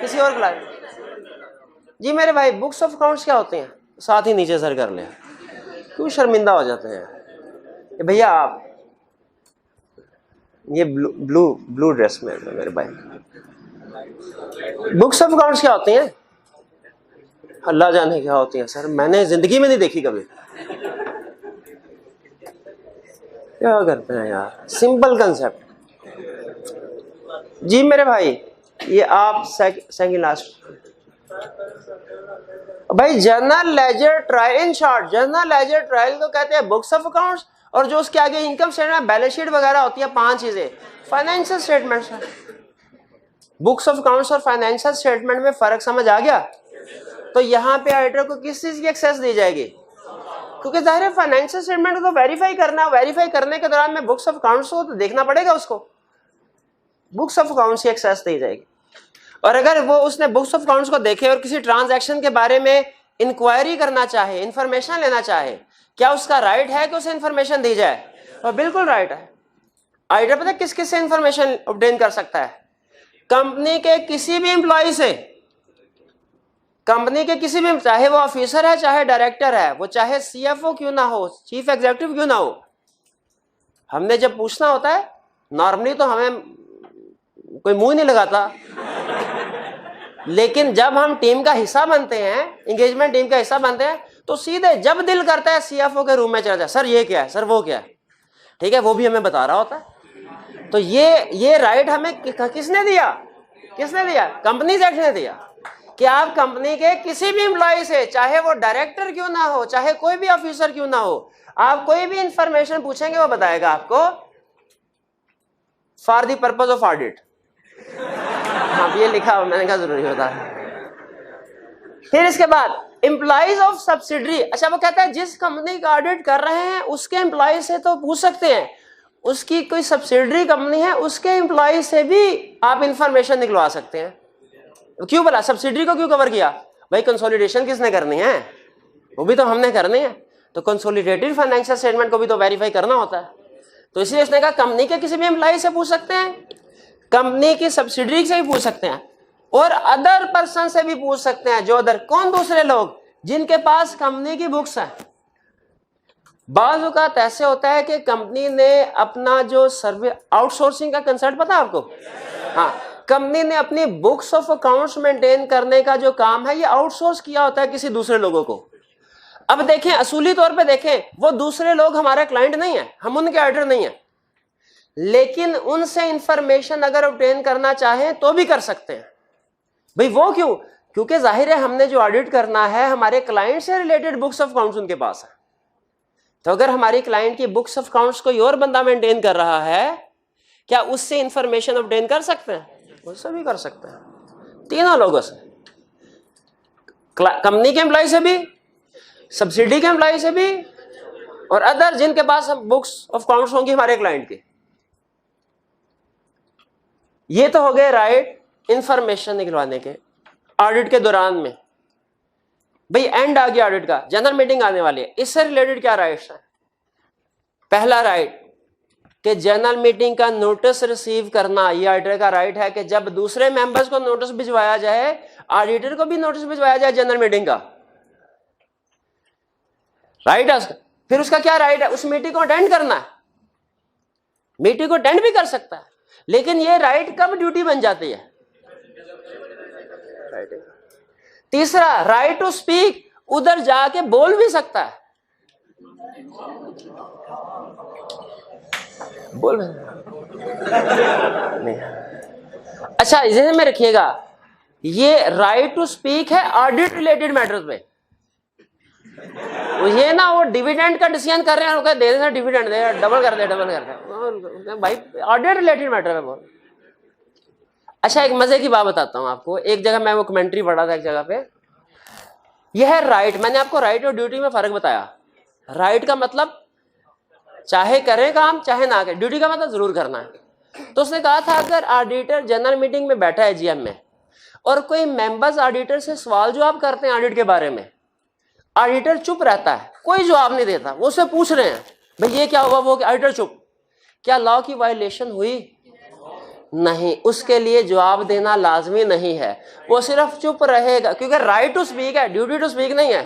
किसी और क्लास में। जी मेरे भाई बुक्स ऑफ अकाउंट्स क्या होते हैं? साथ ही नीचे सर कर ले, क्यों शर्मिंदा हो जाते हैं भैया आप। ये ब्लू ड्रेस में मेरे भाई, बुक्स ऑफ अकाउंट्स क्या होती हैं? अल्लाह जाने क्या होती हैं सर, मैंने जिंदगी में नहीं देखी कभी। क्या करते हैं यार, सिंपल कंसेप्ट। जी मेरे भाई ये आप सेकंड लास्ट भाई, journal ledger trial, in short journal ledger trial को कहते हैं बुक्स ऑफ अकाउंट्स, और जो उसके आगे इनकम स्टेटमेंट बैलेंस शीट वगैरह होती है 5 चीजें। Financial statements, books of accounts और फाइनेंशियल स्टेटमेंट में फर्क समझ आ गया? तो यहाँ पे ऑडिटर को किस चीज की एक्सेस दी जाएगी? क्योंकि जाहिर है फाइनेंशियल स्टेटमेंट को वेरीफाई करना है, वेरीफाई करने के दौरान में बुक्स ऑफ अकाउंट्स को तो देखना पड़ेगा, उसको बुक्स ऑफ अकाउंट्स की एक्सेस दी जाएगी। और अगर वो उसने बुक्स ऑफ अकाउंट्स को देखे और किसी ट्रांजैक्शन के बारे में इंक्वायरी करना चाहे, इंफॉर्मेशन लेना चाहे, क्या उसका राइट है कि उसे इंफॉर्मेशन दी जाए? और बिल्कुल राइट है। ऑडिटर पता है किस किस से इंफॉर्मेशन ऑब्टेन कर सकता है? कंपनी के किसी भी एम्प्लॉय से, कंपनी के किसी भी, चाहे वो ऑफिसर है चाहे डायरेक्टर है, वो चाहे सीएफओ क्यों ना हो, चीफ एग्जीक्यूटिव क्यों ना हो। हमने जब पूछना होता है, नॉर्मली तो हमें कोई मुंह नहीं लगाता, लेकिन जब हम टीम का हिस्सा बनते हैं, एंगेजमेंट टीम का हिस्सा बनते हैं, तो सीधे जब दिल करता है सीएफओ के रूम में चला जाए, सर ये क्या है, सर वो क्या है, ठीक है, वो भी हमें बता रहा होता है। तो ये राइट हमें किसने दिया? किसने दिया? कंपनीज एक्ट ने दिया कि आप कंपनी के किसी भी एम्प्लॉय से, चाहे वो डायरेक्टर क्यों ना हो, चाहे कोई भी ऑफिसर क्यों ना हो, आप कोई भी इंफॉर्मेशन पूछेंगे वो बताएगा आपको for the purpose of audit. हाँ, ये लिखा हुआ, मैंने कहा जरूरी होता है। फिर इसके बाद एम्प्लॉइज ऑफ सब्सिडरी, अच्छा वो कहता है जिस कंपनी का ऑडिट कर रहे हैं उसके एम्प्लॉय से तो पूछ सकते हैं, उसकी कोई सब्सिडरी कंपनी है उसके एम्प्लॉय से भी आप इंफॉर्मेशन निकलवा सकते हैं। क्यों बोला? सब्सिडरी को क्यों कवर किया? भाई कंसोलिडेशन किसने करनी है? वो भी तो हमने करनी है, तो कंसोलिडेटेड फाइनेंशियल स्टेटमेंट को भी तो वेरीफाई करना होता है। तो इसलिए उसने कहा कंपनी के किसी भी एम्प्लॉय से पूछ सकते हैं, कंपनी की सब्सिडरी से भी पूछ सकते हैं, और अदर पर्सन से भी पूछ सकते हैं। जो अदर कौन? दूसरे लोग जिनके पास कंपनी की बुक्स है। बाज़ औक़ात ऐसे होता है कि कंपनी ने अपना जो सर्वे, आउटसोर्सिंग का कंसेप्ट पता है आपको? हाँ, कंपनी ने अपनी बुक्स ऑफ अकाउंट्स मेंटेन करने का जो काम है ये आउटसोर्स किया होता है किसी दूसरे लोगों को। अब देखें, असूली तौर पे देखें, वो दूसरे लोग हमारे क्लाइंट नहीं है, हम उनके ऑडिटर नहीं है, लेकिन उनसे इंफॉर्मेशन अगर ऑब्टेन करना चाहें तो भी कर सकते हैं। भाई वो क्यों? क्योंकि जाहिर है हमने जो ऑडिट करना है हमारे क्लाइंट से रिलेटेड बुक्स ऑफ अकाउंट्स उनके पास है। तो अगर हमारी क्लाइंट की बुक्स ऑफ अकाउंट्स कोई और बंदा मेंटेन कर रहा है, क्या उससे इंफॉर्मेशन ऑब्टेन कर सकते हैं? उससे भी कर सकते हैं, तीनों लोगों से, कंपनी के एम्प्लॉय से भी, सब्सिडी के एम्प्लॉय से भी, और अदर जिनके पास बुक्स ऑफ अकाउंट्स होंगी हमारे क्लाइंट की। ये तो हो गए राइट इंफॉर्मेशन निकलवाने के ऑडिट के दौरान में। भाई एंड आ गया ऑडिट का, जनरल मीटिंग आने वाली है, इससे रिलेटेड क्या राइट्स हैं? पहला राइट कि जनरल मीटिंग का नोटिस रिसीव करना, ये ऑडिटर का राइट है कि जब दूसरे मेंबर्स को नोटिस भिजवाया जाए, ऑडिटर को भी नोटिस भिजवाया जाए जनरल मीटिंग का, राइट है उसका। फिर उसका क्या राइट है? उस मीटिंग को अटेंड करना है। मीटिंग को अटेंड भी कर सकता है, लेकिन ये राइट कब ड्यूटी बन जाती है? तीसरा, राइट टू स्पीक, उधर जाके बोल भी सकता है, बोल नहीं। अच्छा, इसे में रखिएगा, ये राइट टू स्पीक है ऑडिट रिलेटेड मैटर्स में। ये ना वो डिविडेंड का डिसीजन कर रहे हैं, दे देना डिविडेंड, दे डबल कर दे भाई, ऑडिट रिलेटेड मैटर में बोल। अच्छा, एक मजे की बात बताता हूं आपको। एक जगह मैं वो कमेंट्री पढ़ा था एक जगह पे, यह है राइट। मैंने आपको राइट और ड्यूटी में फर्क बताया। राइट का मतलब चाहे करें काम चाहे ना करें, ड्यूटी का मतलब जरूर करना है। तो उसने कहा था अगर ऑडिटर जनरल मीटिंग में बैठा है जीएम में, और कोई मेंबर्स ऑडिटर से सवाल जवाब करते हैं ऑडिट के बारे में, ऑडिटर चुप रहता है, कोई जवाब नहीं देता, वो उससे पूछ रहे हैं भाई ये क्या हुआ, वो ऑडिटर चुप, क्या लॉ की वायलेशन हुई? नहीं, उसके लिए जवाब देना लाजमी नहीं है, वो सिर्फ चुप रहेगा, क्योंकि राइट टू स्पीक है, ड्यूटी टू स्पीक नहीं है।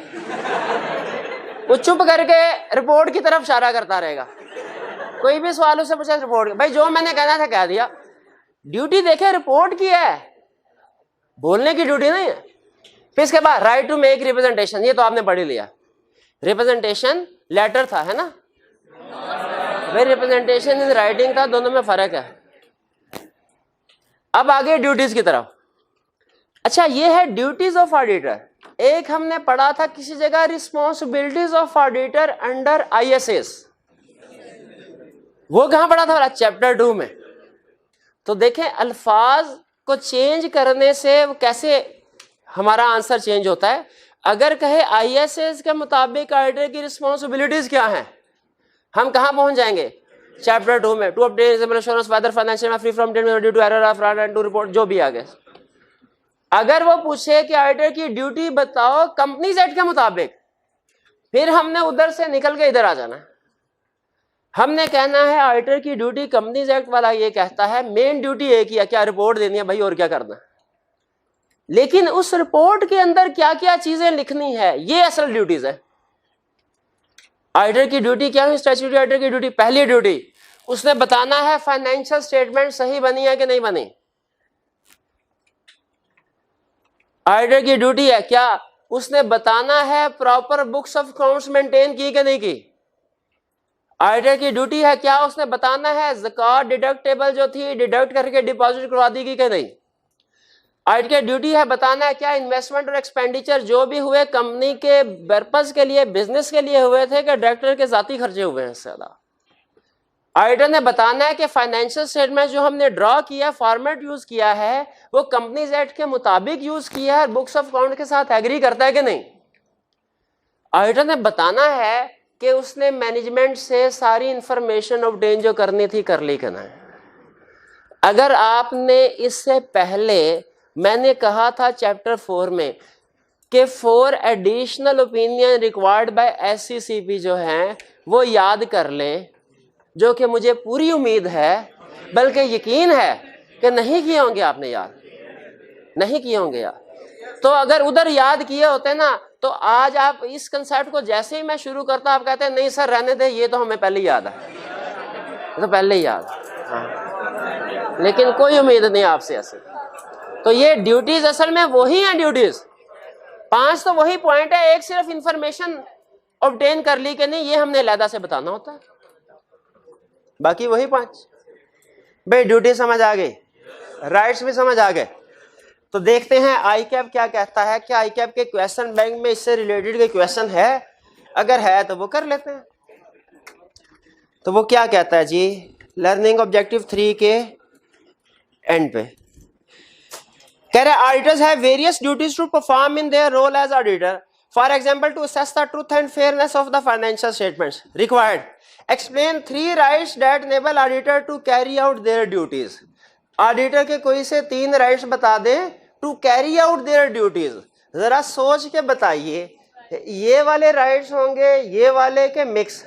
वो चुप करके रिपोर्ट की तरफ इशारा करता रहेगा। कोई भी सवाल उससे पूछे रिपोर्ट, भाई जो मैंने कहना था कह दिया। ड्यूटी देखे रिपोर्ट की है, बोलने की ड्यूटी नहीं है। फिर इसके बाद राइट टू मेक रिप्रेजेंटेशन, ये तो आपने पढ़ ही लिया। रिप्रेजेंटेशन लेटर था, है ना भाई, रिप्रेजेंटेशन इन राइटिंग था, दोनों में फर्क है। अब आगे ड्यूटीज की तरफ। अच्छा, ये है ड्यूटीज ऑफ ऑडिटर। एक हमने पढ़ा था किसी जगह responsibilities of auditor under ISS, वो कहां पढ़ा था चैप्टर 2 में। तो देखें अल्फाज को चेंज करने से वो कैसे हमारा आंसर चेंज होता है। अगर कहे आईएसएस के मुताबिक ऑडिटर की रिस्पॉन्सिबिलिटीज क्या हैं, हम कहां पहुंच जाएंगे चैप्टर 2 में, to obtain assurance whether financial free from due to error of fraud and to report जो भी आगे। अगर वो पूछे कि ऑडिटर की ड्यूटी बताओ कंपनीज एक्ट के मुताबिक, फिर हमने उधर से निकल के इधर आ जाना। हमने कहना है ऑडिटर की ड्यूटी कंपनीज एक्ट वाला ये कहता है मेन ड्यूटी एक ही है, क्या रिपोर्ट देनी है भाई और क्या करना है, लेकिन उस रिपोर्ट के अंदर क्या क्या चीजें लिखनी है ये असल ड्यूटीज है। ऑडिटर की ड्यूटी क्या है, स्टैट्यूटरी ऑडिटर की ड्यूटी, पहली ड्यूटी उसने बताना है फाइनेंशियल स्टेटमेंट सही बनी है कि नहीं बनी। ऑडिटर की ड्यूटी है क्या, उसने बताना है proper books of accounts maintain की कि नहीं की। ऑडिटर की ड्यूटी है क्या, उसने बताना है ज़कात डिडक्टेबल जो थी डिडक्ट करके डिपॉजिट करवा दी कि नहीं। ऑडिटर की ड्यूटी है बताना है क्या इन्वेस्टमेंट और एक्सपेंडिचर जो भी हुए कंपनी के पर्पस के लिए बिजनेस के लिए हुए थे कि डायरेक्टर के जाती खर्चे हुए हैं इससे ज्यादा। ऑडिटर ने बताना है कि फाइनेंशियल स्टेटमेंट जो हमने ड्रॉ किया फॉर्मेट यूज किया है वो कंपनीज एक्ट के मुताबिक यूज किया है, बुक्स ऑफ अकाउंट के साथ एग्री करता है कि नहीं। ऑडिटर ने बताना है कि उसने मैनेजमेंट से सारी इंफॉर्मेशन ऑब्टेन जो करनी थी कर ली कि नहीं। अगर आपने इससे पहले मैंने कहा था चैप्टर 4 में कि 4 additional opinion required by SCCP जो हैं वो याद कर लें, जो कि मुझे पूरी उम्मीद है बल्कि यकीन है कि नहीं किए होंगे आपने, याद नहीं किए होंगे यार। तो अगर उधर याद किए होते ना तो आज आप इस कंसेप्ट को जैसे ही मैं शुरू करता आप कहते हैं नहीं सर रहने दे, ये तो हमें पहले याद है, तो पहले ही याद हाँ। लेकिन कोई उम्मीद नहीं आपसे ऐसे। तो ये ड्यूटीज असल में वही हैं, ड्यूटीज 5 तो वही पॉइंट है, एक सिर्फ इंफॉर्मेशन ऑब्टेन कर ली कि नहीं ये हमने अलहदा से बताना होता है, बाकी वही 5। भाई ड्यूटी समझ आ गई, राइट्स भी समझ आ गए। तो देखते हैं आई कैप क्या कहता है, क्या आई कैप के क्वेश्चन बैंक में इससे रिलेटेड कोई क्वेश्चन है, अगर है तो वो कर लेते हैं। तो वो क्या कहता है जी, लर्निंग ऑब्जेक्टिव 3 के एंड पे कह रहे auditors have various duties to perform in their role as auditor, for example to assess the truth and fairness of the financial statements required, explain 3 rights that enable auditor to carry out their duties. Auditor के कोई से 3 राइट्स बता दें to carry out their duties. जरा सोच के बताइए ये वाले राइट्स होंगे ये वाले के mix,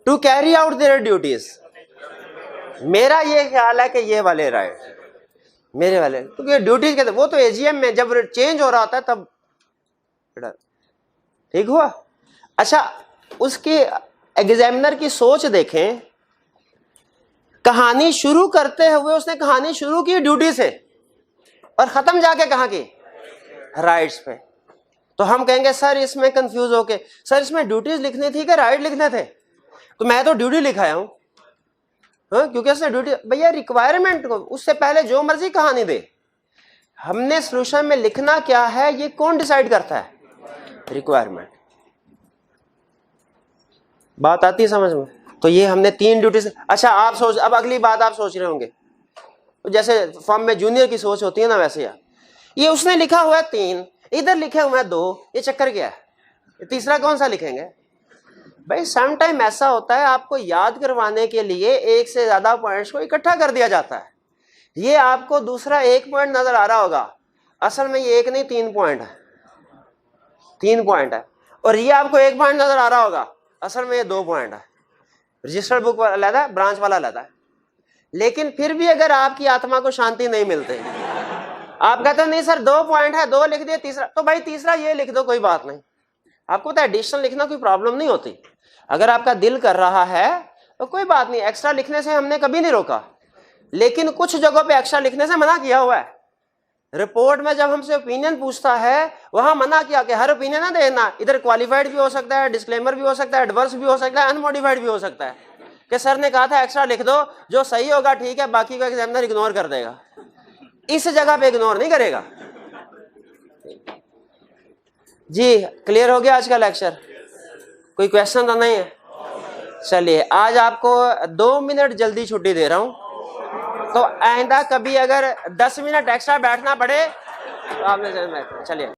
to carry out their duties. मेरा ये ख्याल है कि ये वाले राइट मेरे वाले, क्योंकि ड्यूटीज कहते वो तो एजीएम में जब चेंज हो रहा होता है तब ठीक हुआ। अच्छा उसके एग्जामिनर की सोच देखें, कहानी शुरू करते हुए उसने कहानी शुरू की ड्यूटी से और खत्म जाके कहाँ की राइट्स पे। तो हम कहेंगे सर इसमें कंफ्यूज होके सर इसमें ड्यूटीज लिखनी थी कि राइट लिखने थे, तो मैं तो ड्यूटी लिखाया हूं हाँ, क्योंकि उसने ड्यूटी भैया रिक्वायरमेंट को उससे पहले जो मर्जी कहानी दे, हमने सोल्यूशन में लिखना क्या है ये कौन डिसाइड करता है, रिक्वायरमेंट। बात आती है समझ में। तो ये हमने 3 ड्यूटीज। अच्छा आप सोच, अब अगली बात आप सोच रहे होंगे जैसे फॉर्म में जूनियर की सोच होती है ना वैसे यार, ये उसने लिखा हुआ है 3 इधर लिखे हुए हैं 2, ये चक्कर क्या है, तीसरा कौन सा लिखेंगे। भाई सम टाइम ऐसा होता है आपको याद करवाने के लिए एक से ज्यादा पॉइंट्स को इकट्ठा कर दिया जाता है। ये आपको दूसरा 1 पॉइंट नजर आ रहा होगा, असल में ये 1 नहीं 3 पॉइंट है, 3 पॉइंट है। और ये आपको 1 पॉइंट नजर आ रहा होगा, असल में ये 2 पॉइंट है। रजिस्टर्ड बुक वाला लेता है, ब्रांच वाला लेता है। लेकिन फिर भी अगर आपकी आत्मा को शांति नहीं मिलती, आप कहते हो नहीं सर 2 पॉइंट है 2 लिख दिया तीसरा, तो भाई तीसरा ये लिख दो कोई बात नहीं। आपको पता है एडिशनल लिखना कोई प्रॉब्लम नहीं होती, अगर आपका दिल कर रहा है तो कोई बात नहीं, एक्स्ट्रा लिखने से हमने कभी नहीं रोका। लेकिन कुछ जगहों पे एक्स्ट्रा लिखने से मना किया हुआ है। रिपोर्ट में जब हमसे ओपिनियन पूछता है वहां मना किया कि हर ओपिनियन ना देना, इधर क्वालिफाइड भी हो सकता है, डिस्क्लेमर भी हो सकता है, एडवर्स भी हो सकता है, अनमोडिफाइड भी हो सकता है। कि सर ने कहा था एक्स्ट्रा लिख दो, जो सही होगा ठीक है, बाकी को एग्जामिनर इग्नोर कर देगा। इस जगह पे इग्नोर नहीं करेगा जी। क्लियर हो गया आज का लेक्चर, कोई क्वेश्चन तो नहीं है। चलिए आज आपको 2 मिनट जल्दी छुट्टी दे रहा हूं, तो आइंदा कभी अगर 10 मिनट एक्स्ट्रा बैठना पड़े तो आपने चलिए।